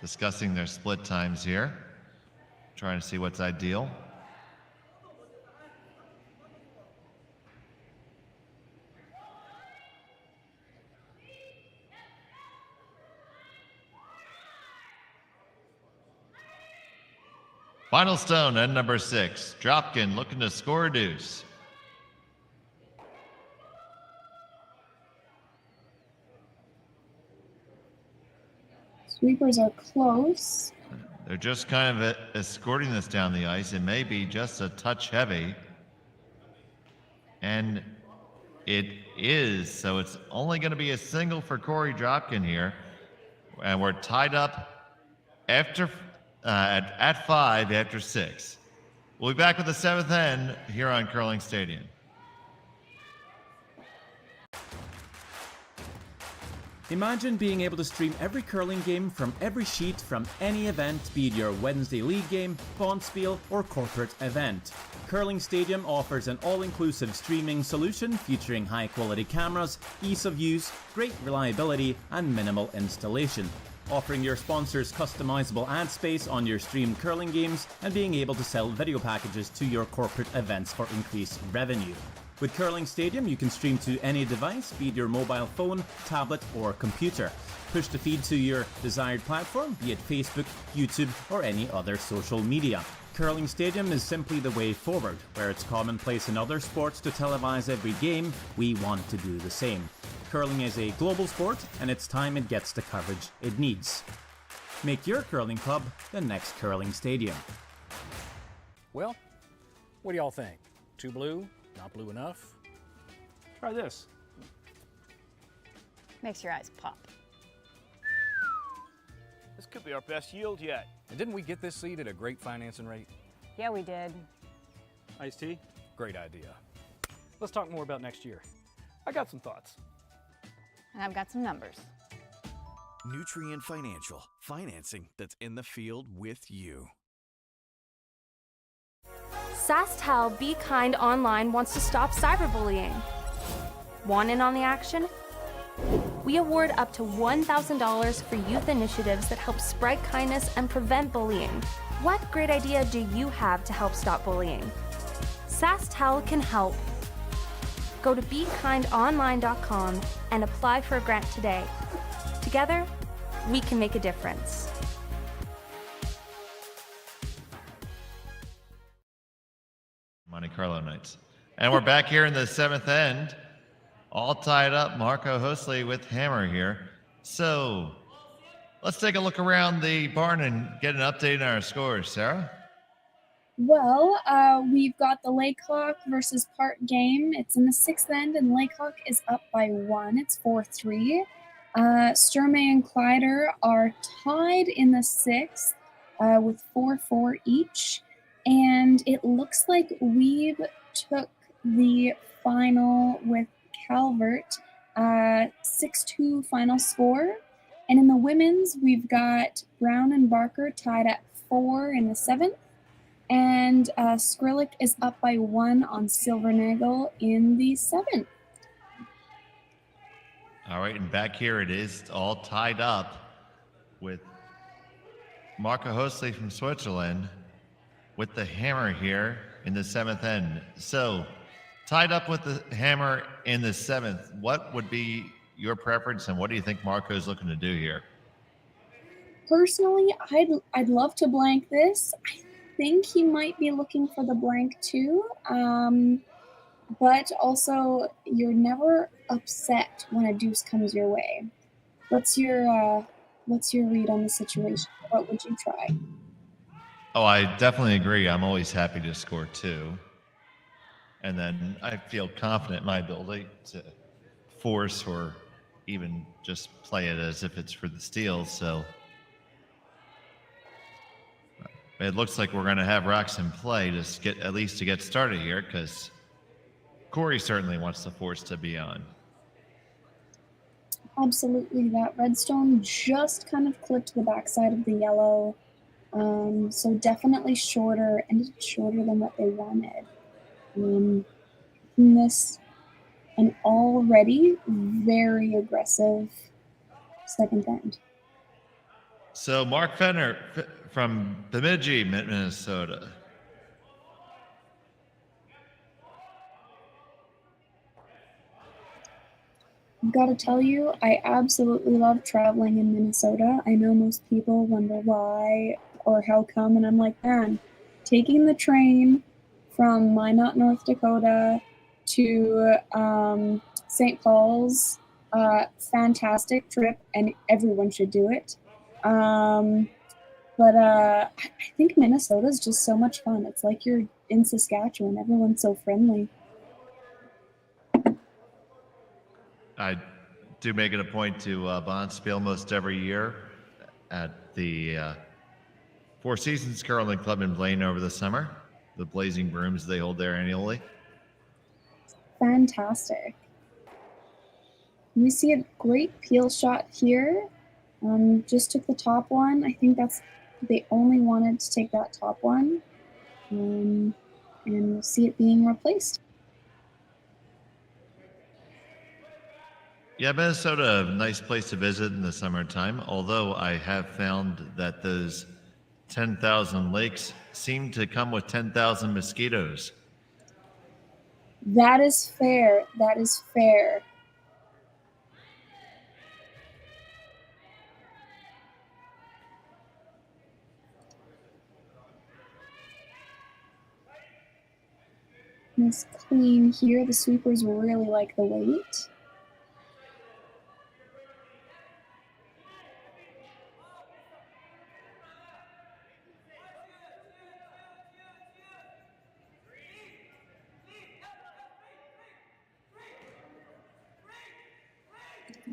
Discussing their split times here, trying to see what's ideal. Final stone, end number 6. Dropkin looking to score a deuce. Sweepers are close. They're just kind of escorting this down the ice. It may be just a touch heavy. And it is, so it's only going to be a single for Korey Dropkin here. And we're tied up after at 5 after 6. We'll be back with the 7th end here on Curling Stadium. Imagine being able to stream every curling game from every sheet from any event, be it your Wednesday league game, bonspiel, or corporate event. Curling Stadium offers an all-inclusive streaming solution featuring high-quality cameras, ease of use, great reliability, and minimal installation. Offering your sponsors customizable ad space on your streamed curling games and being able to sell video packages to your corporate events for increased revenue. With Curling Stadium, you can stream to any device, be it your mobile phone, tablet, or computer. Push the feed to your desired platform, be it Facebook, YouTube, or any other social media. Curling Stadium is simply the way forward. Where it's commonplace in other sports to televise every game, we want to do the same. Curling is a global sport, and it's time it gets the coverage it needs. Make your curling club the next Curling Stadium. Well, what do y'all think? Too blue? Not blue enough? Try this. Makes your eyes pop. This could be our best yield yet. And didn't we get this seed at a great financing rate? Yeah, we did. Iced tea? Great idea. Let's talk more about next year. I got some thoughts. And I've got some numbers. Nutrien Financial, financing that's in the field with you. SaskTel Be Kind Online wants to stop cyberbullying. Want in on the action? We award up to $1,000 for youth initiatives that help spread kindness and prevent bullying. What great idea do you have to help stop bullying? SaskTel can help. Go to BeKindOnline.com and apply for a grant today. Together, we can make a difference. Monte Carlo Knights. And we're back here in the 7th end, all tied up. Marco Hoesli with hammer here. So let's take a look around the barn and get an update on our scores. Sarah? Well, we've got the Laycock versus Park game. It's in the 6th end, and Laycock is up by 1. It's 4-3. Sturmey and Kleider are tied in the 6th with 4-4 each. And it looks like Weeb took the final with Calvert, 6-2 final score. And in the women's, we've got Brown and Barker tied at 4 in the 7th. And Skrillex is up by 1 on Silvernagel in the 7th. All right, and back here it is all tied up with Marco Hoesli from Switzerland with the hammer here in the 7th end. So tied up with the hammer in the 7th, what would be your preference and what do you think Marco's looking to do here? Personally, I'd love to blank this. I think he might be looking for the blank too. But also, you're never upset when a deuce comes your way. What's your read on the situation? What would you try? Oh, I definitely agree. I'm always happy to score 2. And then I feel confident in my ability to force or even just play it as if it's for the steal. So it looks like we're going to have rocks in play at least to get started here, because Korey certainly wants the force to be on. Absolutely, that redstone just kind of clipped the backside of the yellow. So definitely shorter, and it's shorter than what they wanted. This an already very aggressive second end. So Mark Fenner from Bemidji, Minnesota. I've got to tell you, I absolutely love traveling in Minnesota. I know most people wonder why or how come, and I'm like, man, taking the train from Minot, North Dakota to St. Paul's, fantastic trip, and everyone should do it. But I think Minnesota is just so much fun. It's like you're in Saskatchewan. Everyone's so friendly. I do make it a point to bonspiel almost every year at the Four Seasons Curling Club in Blaine over the summer. The Blazing Brooms they hold there annually. Fantastic. We see a great peel shot here. Just took the top one. I think they only wanted to take that top one. And we'll see it being replaced. Yeah, Minnesota, a nice place to visit in the summertime, although I have found that those 10,000 lakes seem to come with 10,000 mosquitoes. That is fair. That is fair. Nice clean here. The sweepers really like the weight.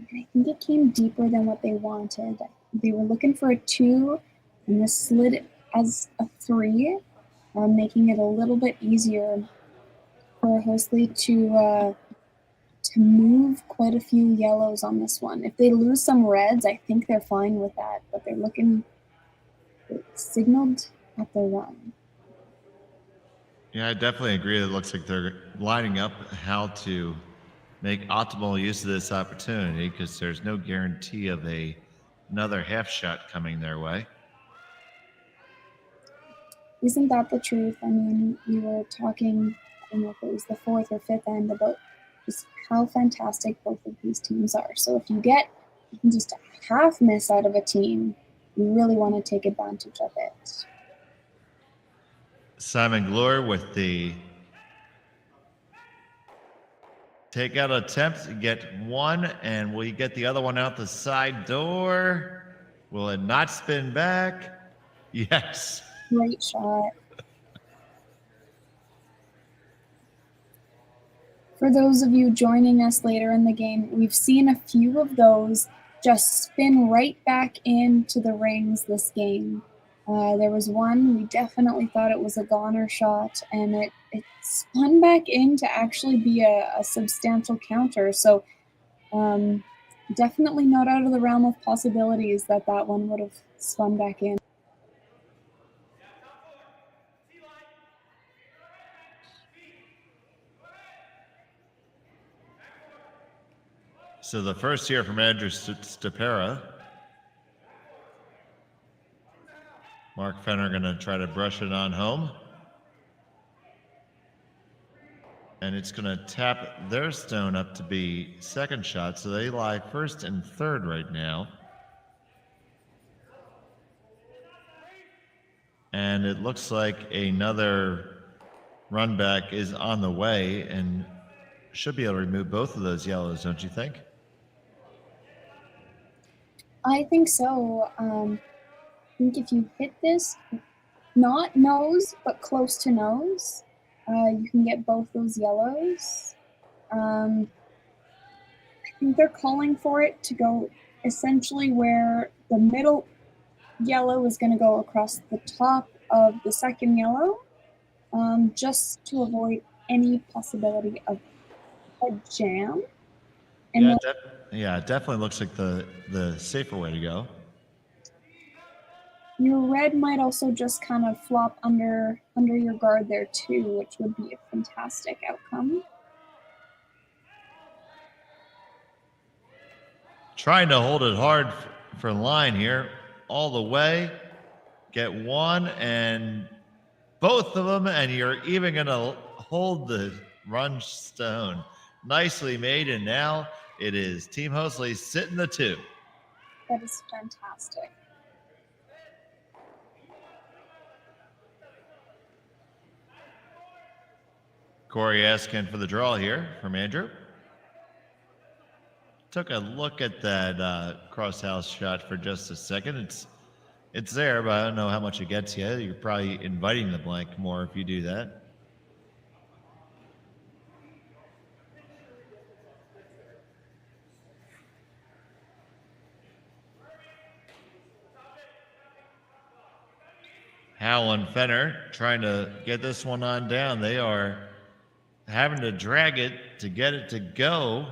I think it came deeper than what they wanted. They were looking for a 2, and this slid as a 3, making it a little bit easier for Hoesli to move quite a few yellows on this one. If they lose some reds, I think they're fine with that, but they're signaled at the run. Yeah, I definitely agree. It looks like they're lining up how to make optimal use of this opportunity, because there's no guarantee of another half shot coming their way. Isn't that the truth? I mean, we were talking, I don't know if it was the 4th or 5th end, about just how fantastic both of these teams are. So if you get just a half miss out of a team, you really want to take advantage of it. Simon Glore with the takeout attempt. Get one, and will you get the other one out the side door? Will it not spin back? Yes. Great shot. For those of you joining us later in the game, we've seen a few of those just spin right back into the rings this game. There was one, we definitely thought it was a goner shot, and it spun back in to actually be a substantial counter. So definitely not out of the realm of possibilities that one would have spun back in. So the first here from Andrew Stapera. Mark Fenner going to try to brush it on home. And it's going to tap their stone up to be second shot. So they lie first and third right now. And it looks like another run back is on the way and should be able to remove both of those yellows, don't you think? I think so. I think if you hit this, Not nose, but close to nose. You can get both those yellows. I think they're calling for it to go essentially where the middle yellow is going to go across the top of the second yellow, just to avoid any possibility of a jam. And Yeah, then it definitely looks like the safer way to go. your red might also just kind of flop under your guard there too, which would be a fantastic outcome. Trying to hold it hard for line here, all the way. Get one and both of them, and you're even going to hold the run stone. Nicely made, and now it is Team Hoesli sitting the 2. That is fantastic. Korey asking for the draw here from Andrew. Took a look at that cross-house shot for just a second. It's there, but I don't know how much it gets you. You're probably inviting the blank more if you do that. Howell and Fenner trying to get this one on down. They are having to drag it to get it to go.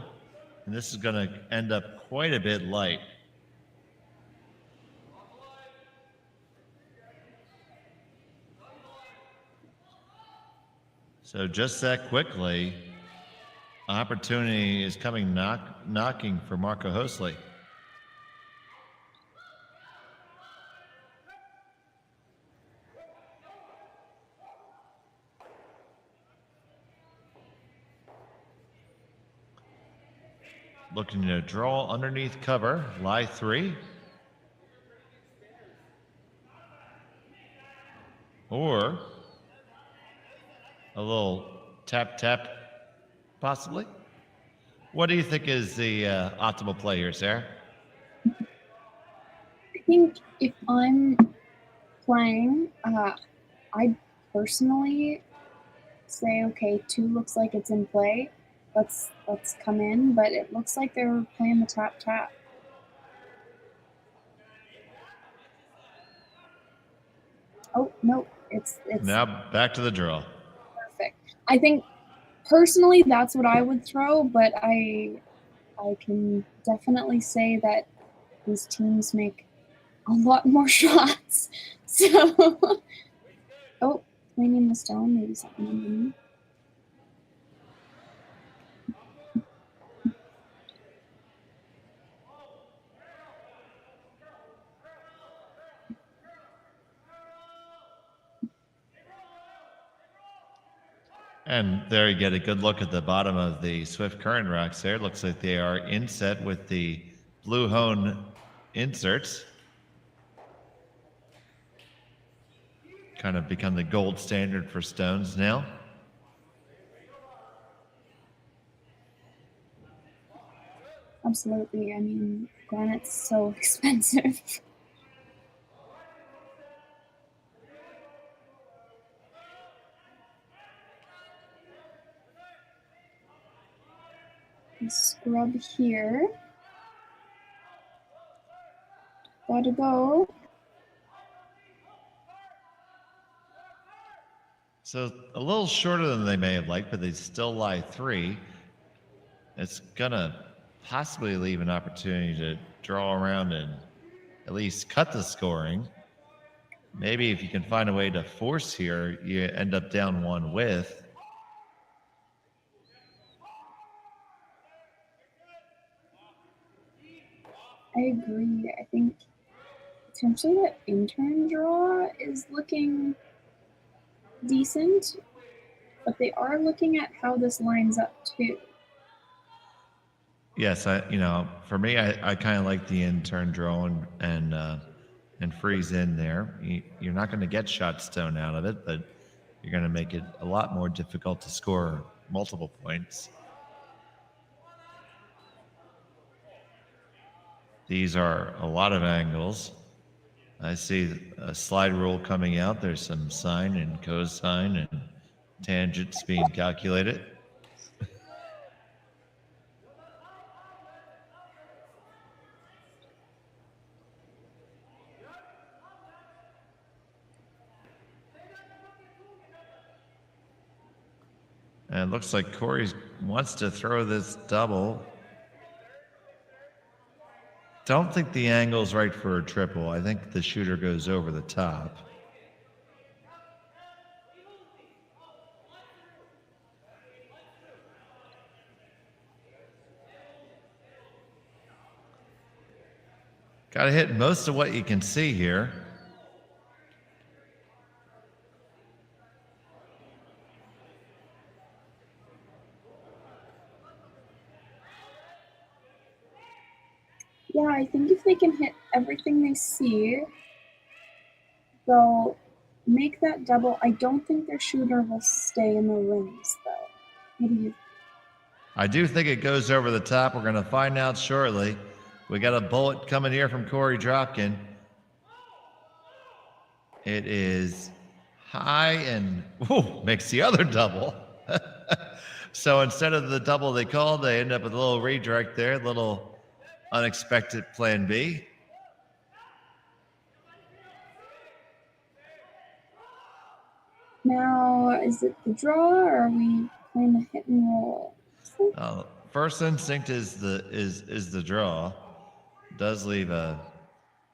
And this is going to end up quite a bit light. So just that quickly, opportunity is coming knocking for Marco Hoesli. Looking to draw underneath cover, lie 3. Or a little tap, possibly. What do you think is the optimal play here, Sarah? I think if I'm playing, I personally say, okay, 2 looks like it's in play. Let's come in, but it looks like they're playing the tap. Oh no, it's now back to the draw. Perfect. I think personally that's what I would throw, but I can definitely say that these teams make a lot more shots. So oh, cleaning the stone, maybe something. And there you get a good look at the bottom of the Swift Current rocks there. Looks like they are inset with the blue hone inserts. Kind of become the gold standard for stones now. Absolutely. I mean, granite's so expensive. Scrub here. Gotta go. So a little shorter than they may have liked, but they still lie 3. It's gonna possibly leave an opportunity to draw around and at least cut the scoring. Maybe if you can find a way to force here, you end up down 1 with. I agree. I think potentially that intern draw is looking decent, but they are looking at how this lines up too. Yes, for me, I kind of like the intern draw and freeze in there. You're not going to get shot stone out of it, but you're going to make it a lot more difficult to score multiple points. These are a lot of angles. I see a slide rule coming out. There's some sine and cosine and tangents being calculated. And it looks like Korey wants to throw this double. Don't think the angle's right for a triple. I think the shooter goes over the top. Got to hit most of what you can see here. Yeah, I think if they can hit everything they see, they'll make that double. I don't think their shooter will stay in the rings, though. What do you think? I do think it goes over the top. We're going to find out shortly. We got a bullet coming here from Korey Dropkin. It is high and makes the other double. So instead of the double they called, they end up with a little redirect there, a little unexpected plan B. Now, is it the draw, or are we playing the hit and roll? First instinct is the draw. Does leave a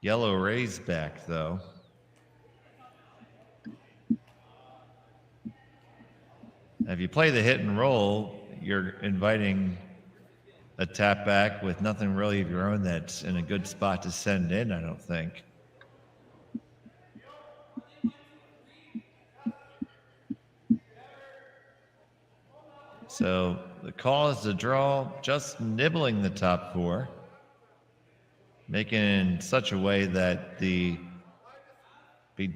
yellow raise back though. If you play the hit and roll, you're inviting a tap back with nothing really of your own that's in a good spot to send in, I don't think. So the call is the draw, just nibbling the top four, making it in such a way that be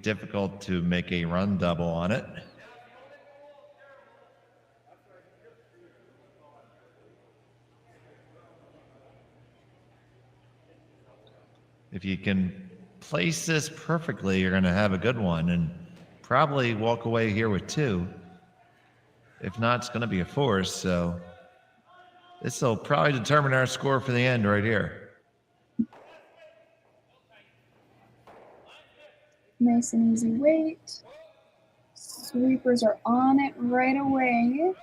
difficult to make a run double on it. If you can place this perfectly, you're going to have a good one and probably walk away here with two. If not, it's going to be a force. So this will probably determine our score for the end right here. Nice and easy weight. Sweepers are on it right away.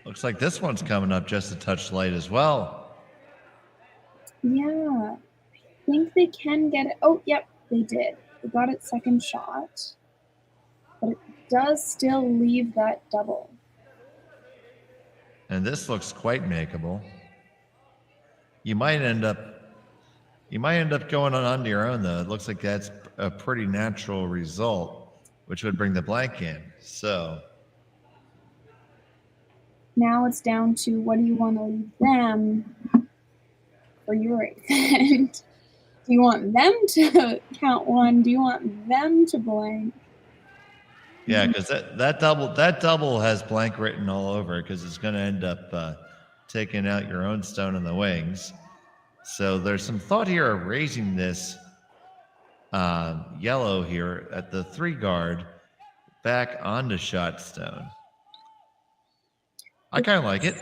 Looks like this one's coming up just a touch light as well. Yeah, I think they can get it. Oh, yep, they did. They got it second shot. But it does still leave that double. And this looks quite makeable. You might end up going on your own though. It looks like that's a pretty natural result, which would bring the blank in. So now it's down to what do you want to leave them for your event? Do you want them to count one? Do you want them to blank? yeah, because that double has blank written all over it because it's going to end up taking out your own stone in the wings. So there's some thought here of raising this yellow here at the 3 guard back onto shot stone. I kind of like it.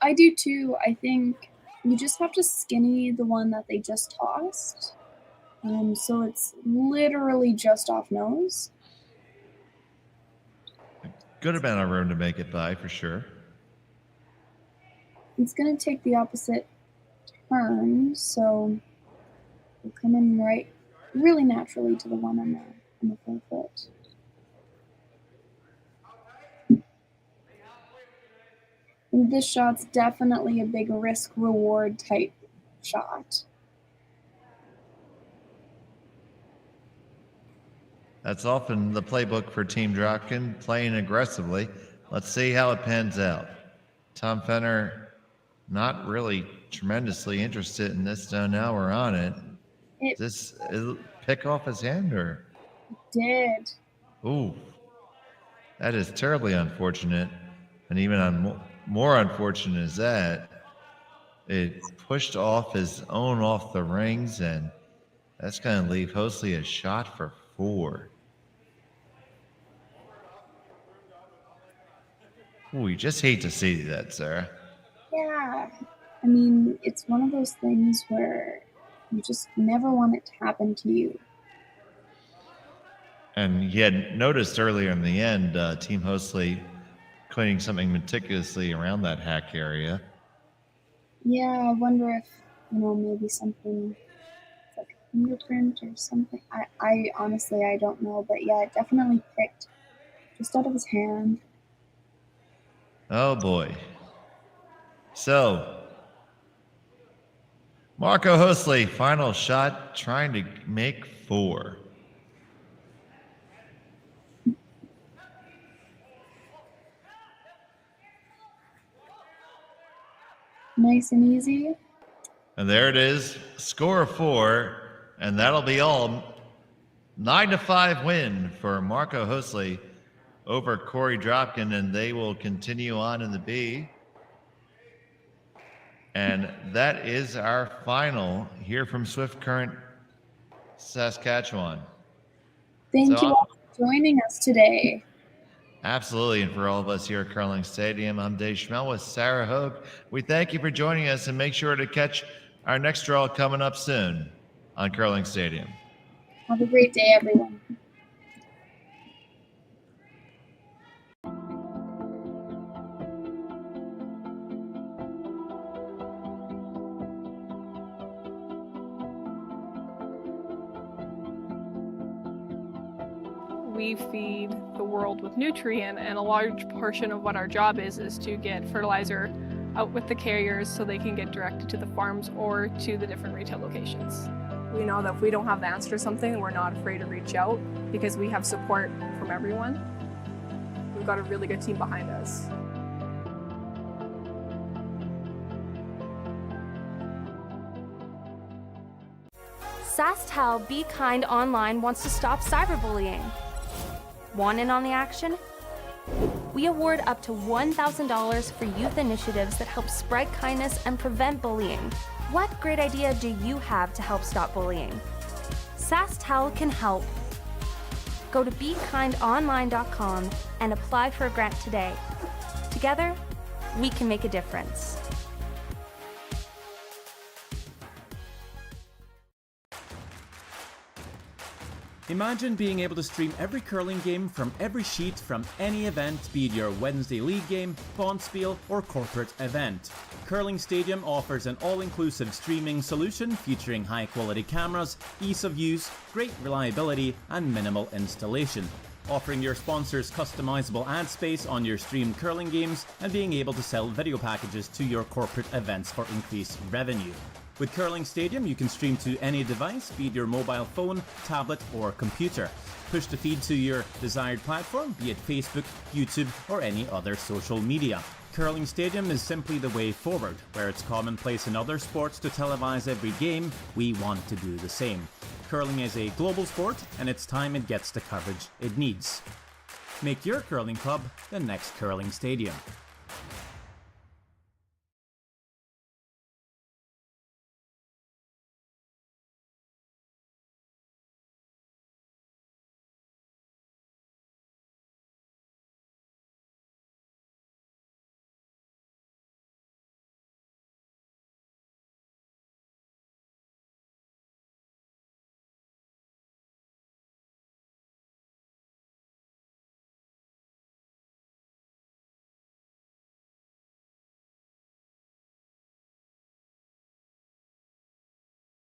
I do too. I think you just have to skinny the one that they just tossed. So it's literally just off nose. Good amount of room to make it by for sure. It's going to take the opposite turn, so we'll come in right really naturally to the one on the 4 foot. And this shot's definitely a big risk-reward type shot. That's often the playbook for Team Dropkin, playing aggressively. Let's see how it pans out. Tom Fenner, not really tremendously interested in this, so now we're on it. Does this pick off his hand or? Did. Ooh, that is terribly unfortunate. And even more unfortunate is that it pushed off his own off the rings, and that's going to leave Hoesli a shot for 4. Ooh, you just hate to see that, Sarah. Yeah. I mean, it's one of those things where you just never want it to happen to you. And he had noticed earlier in the end, Team Hoesli cleaning something meticulously around that hack area. Yeah, I wonder if, maybe something like a fingerprint or something. I honestly, I don't know. But yeah, it definitely pricked just out of his hand. Oh boy. So, Marco Hoesli, final shot, trying to make 4. Nice and easy. And there it is, score of 4, and that'll be all. 9-5 win for Marco Hoesli over Korey Dropkin, and they will continue on in the B. And that is our final here from Swift Current, Saskatchewan. Thank you all for joining us today. Absolutely, and for all of us here at Curling Stadium, I'm Dave Schmel with Sarah Hogue. We thank you for joining us, and make sure to catch our next draw coming up soon on Curling Stadium. Have a great day, everyone. We feed the world with Nutrien, and a large portion of what our job is to get fertilizer out with the carriers so they can get directed to the farms or to the different retail locations. We know that if we don't have the answer to something, we're not afraid to reach out because we have support from everyone. We've got a really good team behind us. SaskTel Be Kind Online wants to stop cyberbullying. Want in on the action? We award up to $1,000 for youth initiatives that help spread kindness and prevent bullying. What great idea do you have to help stop bullying? SaskTel can help. Go to BeKindOnline.com and apply for a grant today. Together, we can make a difference. Imagine being able to stream every curling game from every sheet from any event, be it your Wednesday league game, bonspiel, or corporate event. Curling Stadium offers an all-inclusive streaming solution featuring high-quality cameras, ease of use, great reliability, and minimal installation. Offering your sponsors customizable ad space on your streamed curling games and being able to sell video packages to your corporate events for increased revenue. With Curling Stadium, you can stream to any device, be it your mobile phone, tablet, or computer. Push the feed to your desired platform, be it Facebook, YouTube, or any other social media. Curling Stadium is simply the way forward. Where it's commonplace in other sports to televise every game, we want to do the same. Curling is a global sport, and it's time it gets the coverage it needs. Make your curling club the next Curling Stadium.